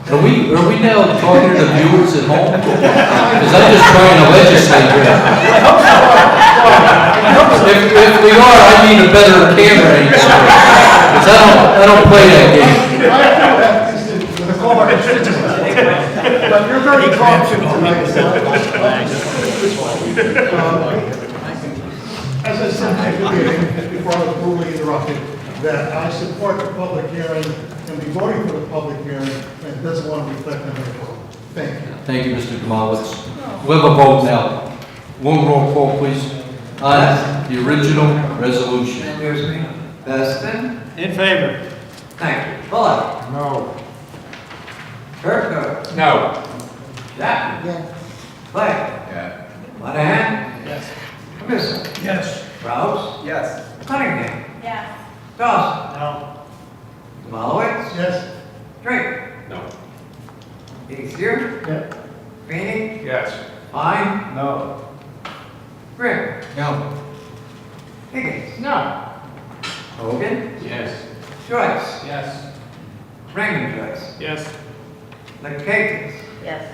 Are we now talking to the viewers at home? Because I'm just trying to legislate here. If we are, I need a better camera angle. Because I don't play that game. But you're very confident tonight. As I said at the beginning, before I was brutally interrupted, that I support the public hearing and be voting for the public hearing, and it doesn't want to reflect on my vote. Thank you. Thank you, Mr. Gonzalez. We'll have a vote now. One roll call, please, on the original resolution. Excuse me. Beston? In favor. Thank you. Bullock? No. Kirkwood? No. Chapman? Yeah. Clay? Yeah. Monahan? Yes. Commissioner? Yes. Rouse? Yes. Cunningham? Yes. Dawson? No. Malowitz? Yes. Drake? No. Ethier? Yeah. Feeny? Yes. Fine? No. Grimm? No. Higgins? No. Hogan? Yes. Joyce? Yes. Raymond Joyce? Yes. Lekakis? Yes.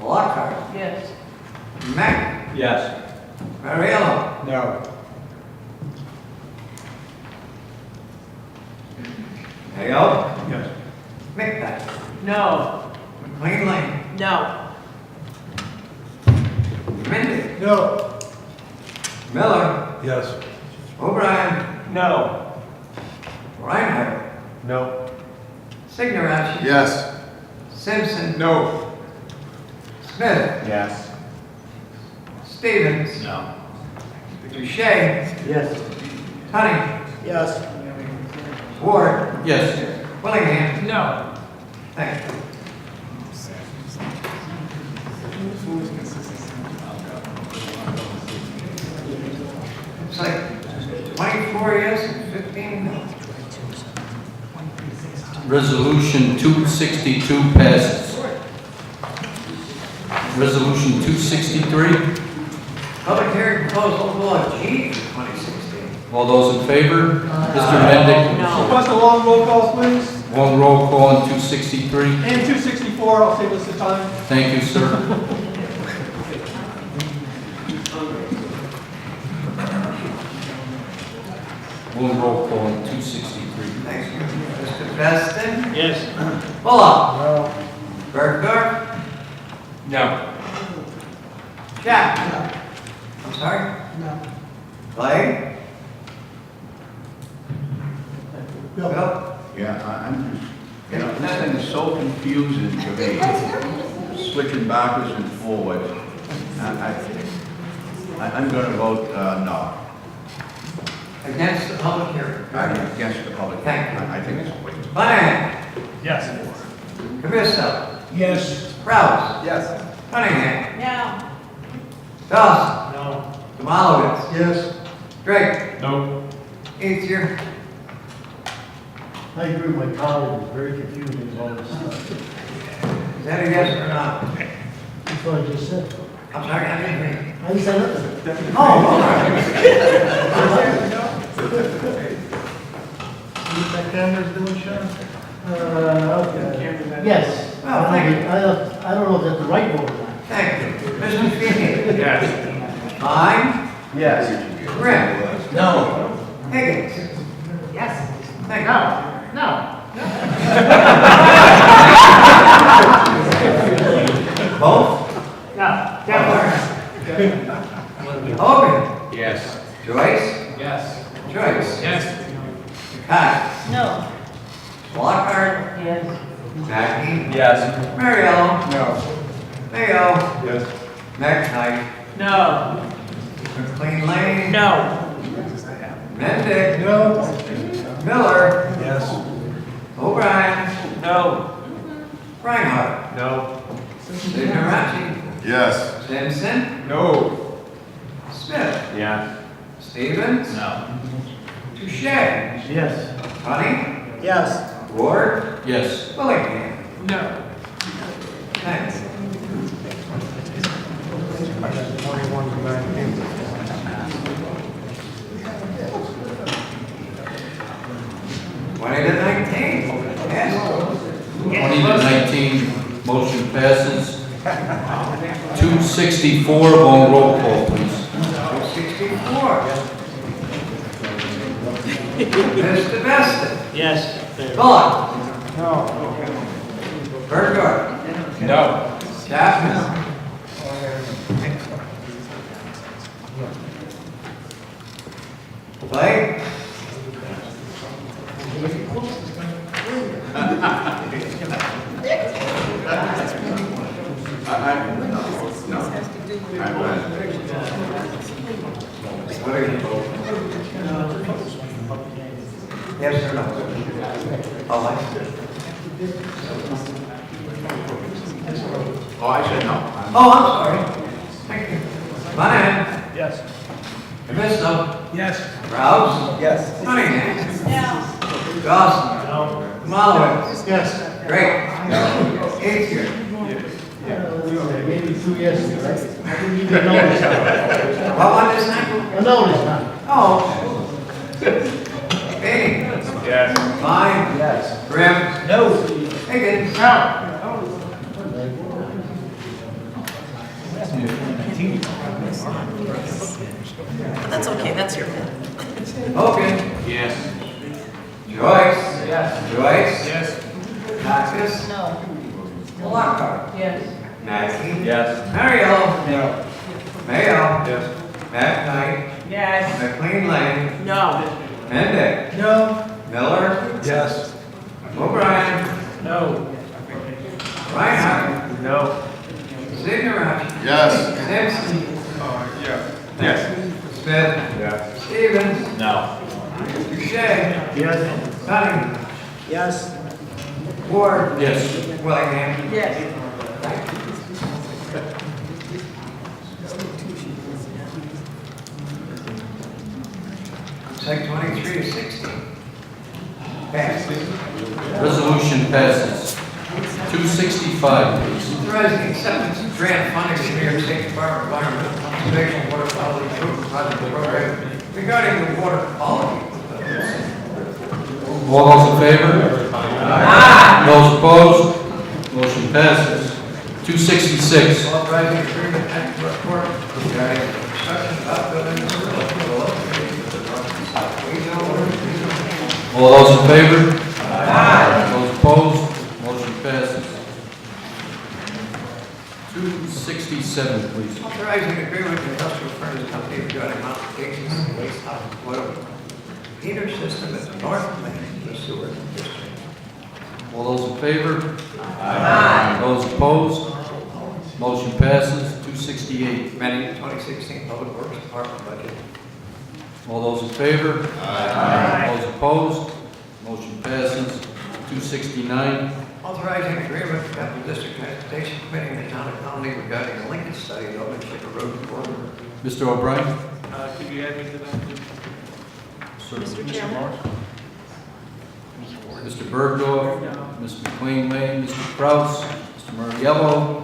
Lockhart? Yes. Mack? Yes. Mariello? No. Hale? Yes. McBeth? No. McLean Lane? No. Mindy? No. Miller? Yes. O'Brien? No. Reinhardt? No. Signorati? Yes. Simpson? No. Smith? Yes. Stevens? No. Duchesne? Yes. Honey? Yes. Ward? Yes. Willingham? No. Thank you. It's like 24 years and 15 minutes. Resolution 262 passes. Resolution 263. Public hearing proposal of law G for 2016. All those in favor? Mr. Mendick? Request a long roll call, please. One roll call on 263. And 264, I'll save us the time. Thank you, sir. One roll call on 263. Thank you. Mr. Feston? Yes. Bullock? No. Bergdorf? No. Jack? I'm sorry? No. Clay? Bill? Yeah, I'm just, this thing is so confusing to me, switching backwards and forwards. I'm going to vote no. Against the public hearing? I'm against the public. Thank you. I think it's a waste. Monahan? Yes. Cabeça? Yes. Kraus? Yes. Cunningham? No. Dawson? No. Jamalowitz? Yes. Drake? No. Ethier? I agree with my colleague, it's very confusing all this stuff. Is that a yes or not? That's what I just said. I'm sorry, I didn't hear you. I didn't say nothing. Oh, all right. What that camera's doing, Sharon? Okay. Yes. Well, thank you. I don't know if that's the right vote or not. Thank you. Mr. Feeney? Yes. Fine? Yes. Grimm? No. Higgins? Yes. Thank you. No. Both? No. Definitely. Hogan? Yes. Joyce? Yes. Joyce? Yes. Cox? No. Lockhart? Yes. Mackey? Yes. Mariello? No. Mayo? Yes. McKnight? No. McLean Lane? No. Mendick? No. Miller? Yes. O'Brien? No. Reinhardt? No. Signorati? Yes. Simpson? No. Smith? Yeah. Stevens? No. Touche? Yes. Honey? Yes. Ward? Yes. Willingham? No. Thanks. 21 to 19. 20 to 19. Yes. 20 to 19, motion passes. 264, on roll call, please. 264. Mr. Veston? Yes. Bullock? No. Bergdorf? No. Chapman? Clay? What are you voting? Yes or no? Oh, I see. Oh, I said no. Oh, I'm sorry. Thank you. Monahan? Yes. Cabeça? Yes. Rouse? Yes. Cunningham? No. Dawson? No. Jamalowitz? Yes. Drake? Ethier? I gave you 2 yeses, right? I didn't even notice that. What one is that? I noticed that. Oh. Feeney? Yes. Fine? Yes. Grimm? No. Higgins? That's okay, that's your bid. Hogan? Yes. Joyce? Yes. Joyce? Yes. Taxis? No. Lockhart? Yes. Mackey? Yes. Mariello? No. Mayo? Yes. McKnight? Yes. McLean Lane? No. Mendick? No. Miller? Yes. O'Brien? No. Reinhardt? No. Signorati? Yes. Simpson? Yeah. Yes. Smith? Yeah. Stevens? No. Touche? Yes. Cunningham? Yes. Ward? Yes. Willingham? Yes. Take 23 to 16. Pass. Resolution passes. 265, please. Authorizing acceptance of grant funding from New York State Department of Environmental Conservation Water Quality Improvement Project Program regarding the water quality. All those in favor? Aye. Those opposed? Motion passes. 266. Authorizing agreement and report regarding construction of outbuildings. All those in favor? Aye. Those opposed? Motion passes. 267, please. Authorizing agreement with Industrial Furnace Company regarding modifications to the wastewater oil heater system at the north main of the sewer district. All those in favor? Aye. Those opposed? Motion passes. 268. Amending the 2016 Public Works Department budget. All those in favor? Aye. Those opposed? Motion passes. 269. Authorizing agreement with Capital District Transportation Committee and the Town of Colony regarding a linkage study of ownership of road corridor. Mr. O'Brien? Could you add me to that? Sir. Mr. Chairman. Mr. Bergdorf, Ms. McLean Lane, Mr. Kraus, Mr. Murriello.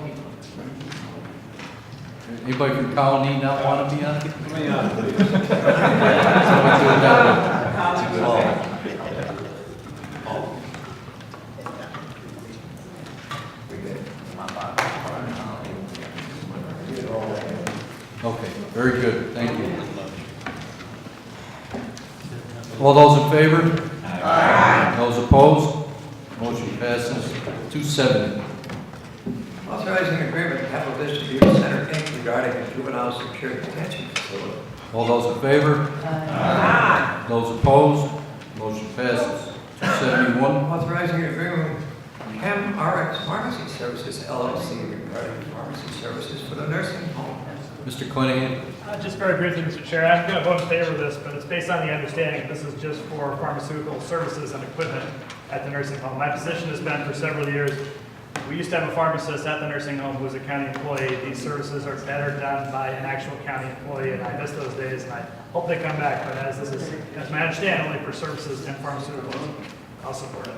Anybody from Colony not want to be on it? Somebody do it that way. Okay, very good, thank you. All those in favor? Aye. Those opposed? Motion passes. 270. Authorizing agreement with Capital Distribution Center Inc. regarding a juvenile secure detention facility. All those in favor? Aye. Those opposed? Motion passes. 271. Authorizing agreement with Chem RX Pharmacy Services LLC regarding pharmacy services for the nursing home. Mr. Clennahan. Just very briefly, Mr. Chair, I'm going to vote in favor of this, but it's based on the understanding this is just for pharmaceutical services and equipment at the nursing home. My position has been for several years, we used to have a pharmacist at the nursing home who was a county employee. These services are better done by an actual county employee, and I miss those days, and I hope they come back. But as this is, as I understand, only for services and pharmaceuticals, I'll support it.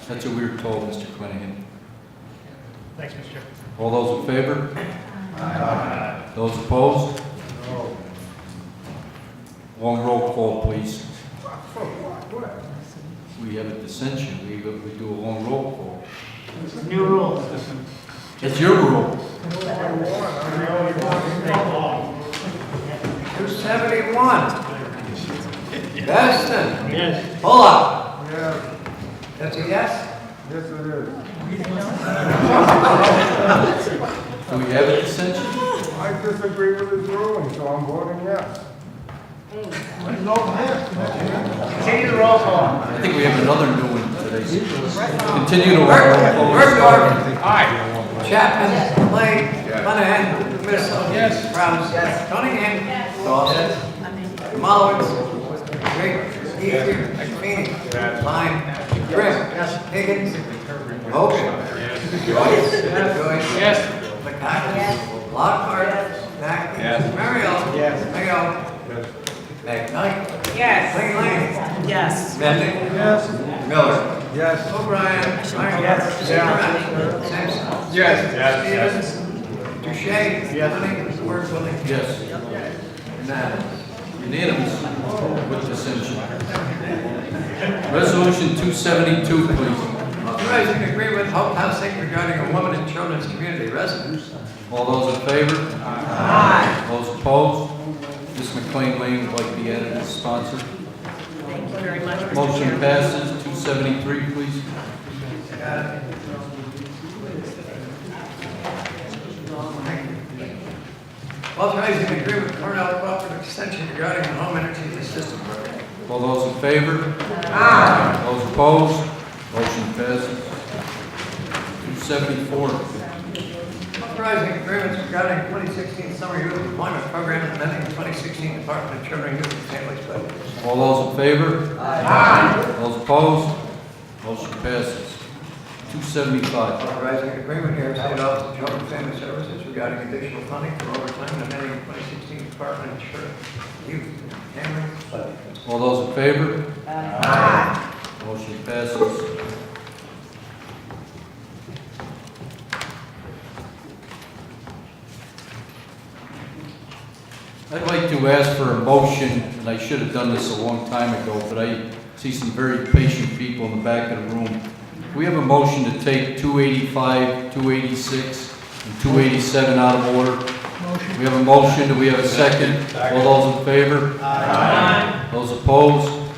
That's what we were told, Mr. Clennahan. Thanks, Mr. Chair. All those in favor? Aye. Those opposed? No. Long roll call, please. We have a dissension. We do a long roll call. New rules. It's your rule. 271. Beston. Yes. Bullock. Yeah, That's a yes? yes it is. Do we have a dissension? I disagree with his ruling, so I'm voting yes. Continue the roll call. I think we have another new one today. Continue to roll call. Bergdorf. Aye. Chapman. Blake. Monahan. Missile. Yes. Kraus. Yes. Cunningham. Dawson. Malowitz. Drake. Easter. McFeeny. Klein. Grimm. Higgins. Hogan. Joyce. Joyce. Yes. McCacken. Lockhart. Mack. Yes. Mariel. Yes. Mayo. McKnight. Yes. McLean. Yes. Mending. Yes. Miller. Yes. O'Brien. Yes. Surratt. Simpson. Yes. Stevens. Duchesne. Yes. Worthily. Yes. Unanimous. Unanimous with dissension. Resolution 272, please. Authorizing agreement with Hope Housing regarding a woman and children's community residence. All those in favor? Aye. Those opposed? Ms. McLean Lane would like to be added as sponsor. Thank you very much, Mr. Motion Chairman. passes. 273, please. Authorizing agreement with Cornell Cooperative Extension regarding the home energy assistance program. All those in favor? Aye. Those opposed? Motion passes. 274. Authorizing agreements regarding 2016 Summer Youth Employment Program and amending the 2016 Department of Children, Youth and Families budget. All those in favor? Aye. Those opposed? Motion passes. 275. Authorizing agreement here, State Office of Children and Family Services regarding additional funding for overtime and amending the 2016 Department of Children, Youth and Families budget. All those in favor? Aye. Motion passes. I'd like to ask for a motion, and I should have done this a long time ago, but I see some very patient people in the back of the room. We have a motion to take 285, 286, and 287 out of order. motion. We have a motion, do we have a second? All those in favor? Aye. Those opposed?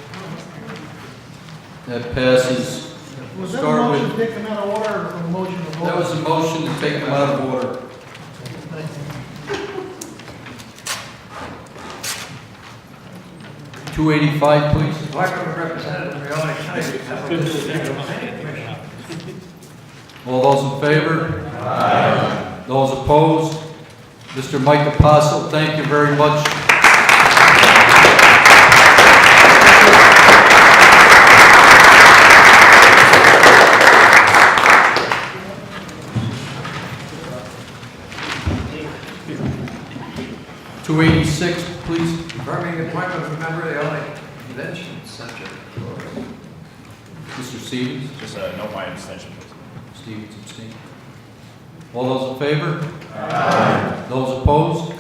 That passes. Was that a Start motion with, to take them out of order or a motion to vote? that was a motion to take them out of order. Thank you. 285, please. Appointment of Representative from Leone County to the District Planning Commission. All those in favor? Aye. Those opposed? Mr. Mike Apostle, thank you very much. .286, please. Confirming the appointment of a member of the Leone Convention Center. Mr. Stevens. Just note my abstention. Stevens abstained. All those in favor? Aye. Those opposed?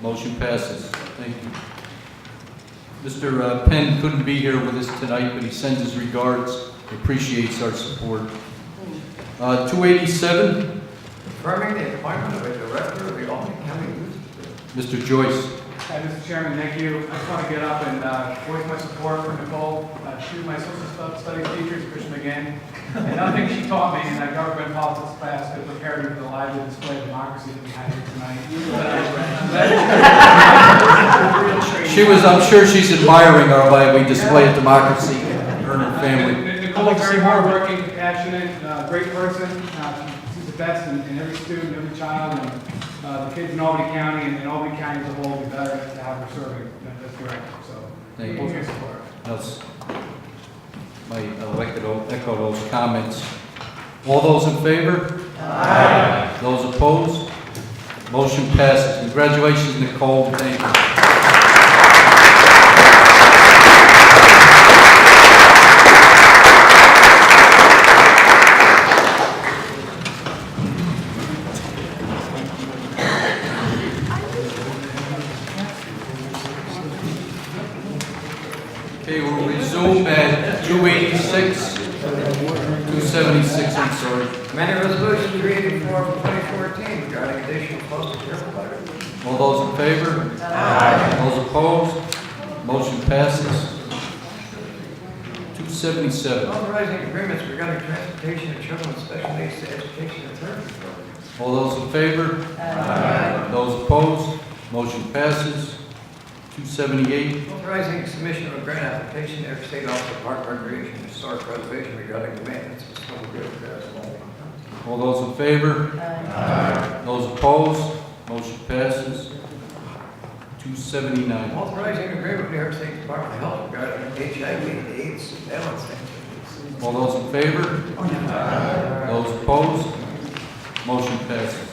Motion passes. Thank you. Mr. Penn couldn't be here with us tonight, but he sends his regards, appreciates our support. 287, Confirming the appointment of a director of the Leone County Youth. Mr. Joyce. Hi, Mr. Chairman, thank you. I just want to get up and voice my support for Nicole. She was my social studies teacher at Christian McGinn. And nothing she taught me in that government politics class could prepare me for the lively display of democracy that we had here tonight. I'm sure she's admiring our lively display of democracy, her and her family. Nicole is very hardworking, compassionate, great person. She's the best in every student, every child, and the kids in Albany County and Albany County as a whole will be better to have her serving as director. So, Thank you. full support. That's my elected echo those comments. All those in favor? Aye. Those opposed? Motion passes. Congratulations, Nicole. Thank you. Okay, we'll resume at 286, 276, I'm sorry. Amending Resolution 384 of 2014 regarding additional postage air provider. All those in favor? Aye. Those opposed? Motion passes. 277. Authorizing agreements regarding transportation of children with special needs to education and therapy programs. All those in favor? Aye. Those opposed? Motion passes. 278. Authorizing submission of a grant application to every state office of park recreation and historic preservation regarding the maintenance of snowmobile trails. All those in favor? Aye. Those opposed? Motion passes. 279. Authorizing agreement with New York State Department of Health regarding HIV/AIDS surveillance activities. All those in favor? Aye. Those opposed? Motion passes.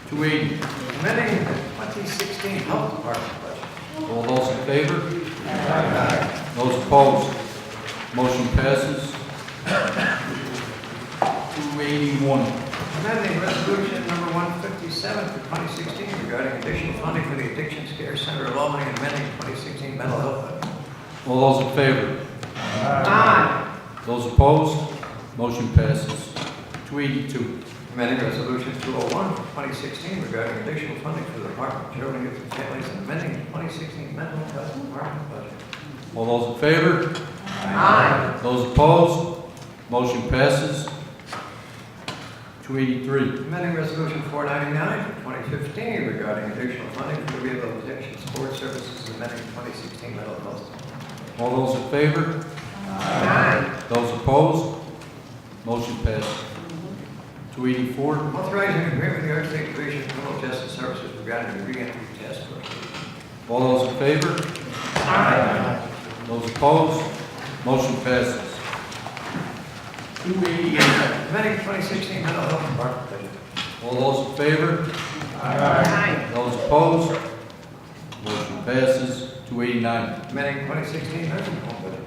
280. Amending the 2016 Health Department budget. All those in favor? Aye. Those opposed? Motion passes. 281. Amending resolution number 157 for 2016 regarding additional funding for the Addiction Care Center of Albany and amending 2016 mental health budget. All those in favor? Aye. Those opposed? Motion passes. 282. Amending resolution 201 for 2016 regarding additional funding for the Department of Children, Youth and Families and amending 2016 mental health department budget. All those in favor? Aye. Those opposed? Motion passes. 283. Amending resolution 499 for 2015 regarding additional funding for the rehabilitation support services and amending 2016 mental health. All those in favor? Aye. Those opposed? Motion passes. 284. Authorizing an agreement with the New York State Division of Criminal Justice Services regarding the re-entry test program. All those in favor? Aye. Those opposed? Motion passes. 288. Amending 2016 mental health department budget. All those in favor? Aye. Those opposed? Motion passes. 289. Amending 2016 nursing home budget.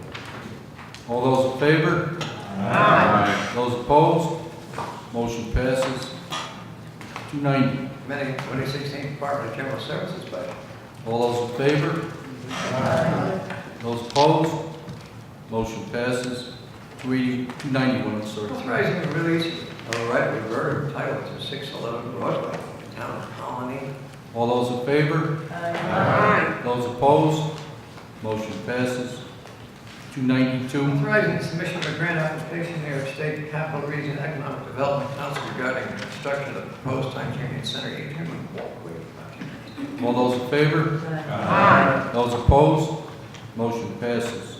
All those in favor? Aye. Those opposed? Motion passes. 290. Amending 2016 Department of General Services budget. All those in favor? Those opposed? Motion passes. 291, I'm sorry. Authorizing the release of a right of reverter title to 611 Broadway, town of Colony. All those in favor? Aye. Those opposed? Motion passes. 292. Authorizing the submission of a grant application to New York State Capital Region Economic Development Council regarding the construction of the proposed Times Union Center atrium walkway project. All those in favor? Aye. Those opposed? Motion passes.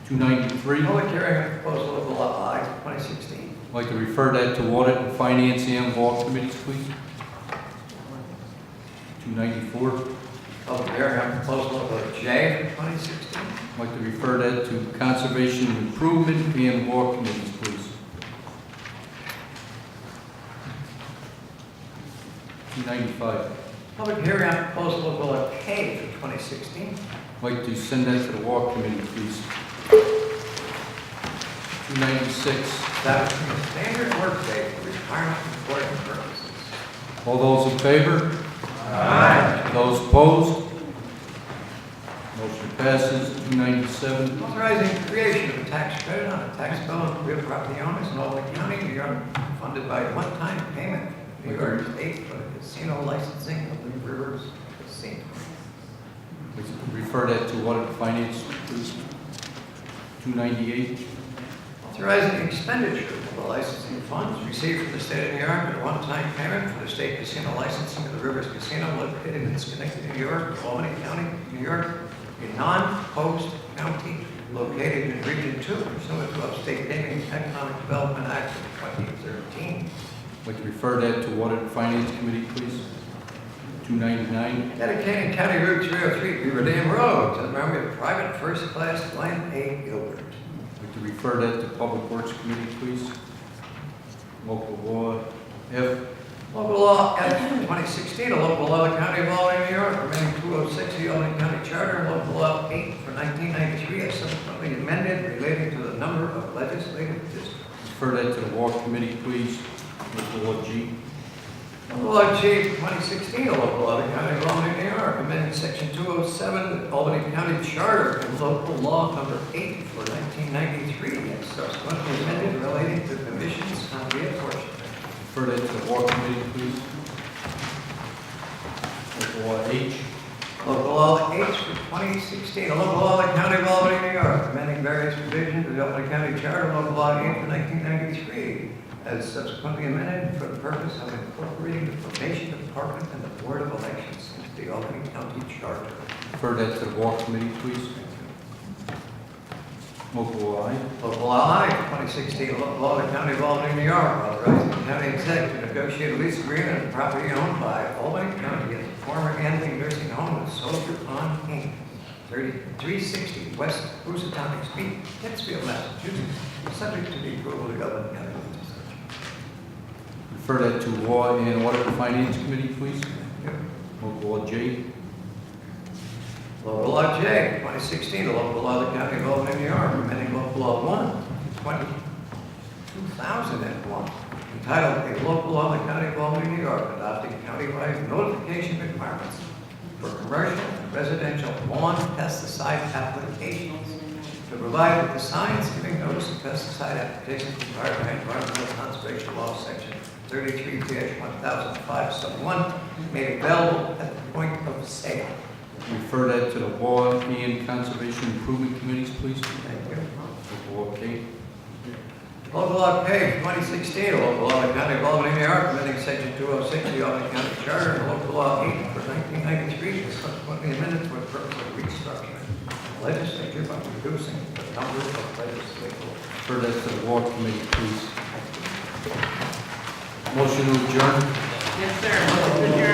293. Public hearing on proposal of law I 2016. I'd like to refer that to Audit and Finance and Law Committees, please. 294. Public hearing on proposal of J for 2016. I'd like to refer that to Conservation Improvement and Law Committees, please. 295. Public hearing on proposal of law K for 2016. I'd like to send that to the Law Committee, please. 296. Establishing a standard workday for retirement reporting purposes. All those in favor? Aye. Those opposed? Motion passes. 297. Authorizing the creation of a tax credit on a tax bill of real property owners in Albany County, New York, funded by a one-time payment to New York State for the casino licensing of the Rivers Casino. Please refer that to Audit and Finance, please. 298. Authorizing the expenditure of the licensing funds received from the state of New York and a one-time payment for the state casino licensing of the Rivers Casino located in Schenectady, New York, Albany County, New York, a non-host county located in Region 2 pursuant to Upstate Gaming Economic Development Act of 2013. I'd like to refer that to Audit and Finance Committee, please. 299. Dedicating County Route 303 Beaver Dam Road to the memory of Private First Class Glenn A. Gilbert. I'd like to refer that to Public Works Committee, please. Local Law F. Local Law F 2016, a local law of the County of Albany, New York, amending 206 of the Albany County Charter, and local law 8 for 1993, as subsequently amended relating to the number of legislative districts. Refer that to the Law Committee, please. Local Law G. Local Law G 2016, a local law of the County of Albany, New York, amending section 207 of the Albany County Charter, and local law number 8 for 1993, as subsequently amended relating to commissions on reinforcement. Refer that to the Law Committee, please. Local Law H. Local law H for 2016, a local law of the County of Albany, New York, amending various provisions of the Albany County Charter, local law 8 for 1993, as subsequently amended for the purpose of incorporating the probation department and the Board of Elections into the Albany County Charter. Refer that to the Law Committee, please. Local Law I. Local law I for 2016, a local law of the County of Albany, New York, authorizing the county executive to negotiate a lease agreement of property owned by Albany County as a former Anthony Nursing Home with Soldier on Inc., 3360 West Housatonic Street, Pittsfield, Massachusetts, subject to the approval of the Albany County Legislature. Refer that to Law and Audit and Finance Committee, please. Local Law J. Local Law J, 2016, a local law of the County of Albany, New York, amending local law 1, 2001, entitled A Local Law of the County of Albany, New York, adopting countywide notification requirements for commercial and residential lawn pesticide applications, to provide that the signs giving notice of pesticide applications required by Environmental Conservation Law, section 33-1005, sub 1, made available at the point of sale. Refer that to the Law and Conservation Improvement Committees, please. Thank you. Local Law K. Local law K, 2016, a local law of the County of Albany, New York, amending section 206 of the Albany County Charter, and local law 8 for 1993, is subsequently amended for the purpose of restructuring the legislature by reducing the number of legislators. Refer that to the Law Committee, please. Motion to adjourn. Yes, sir.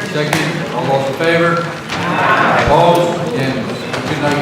Second. All those in favor? Opposed? And good night.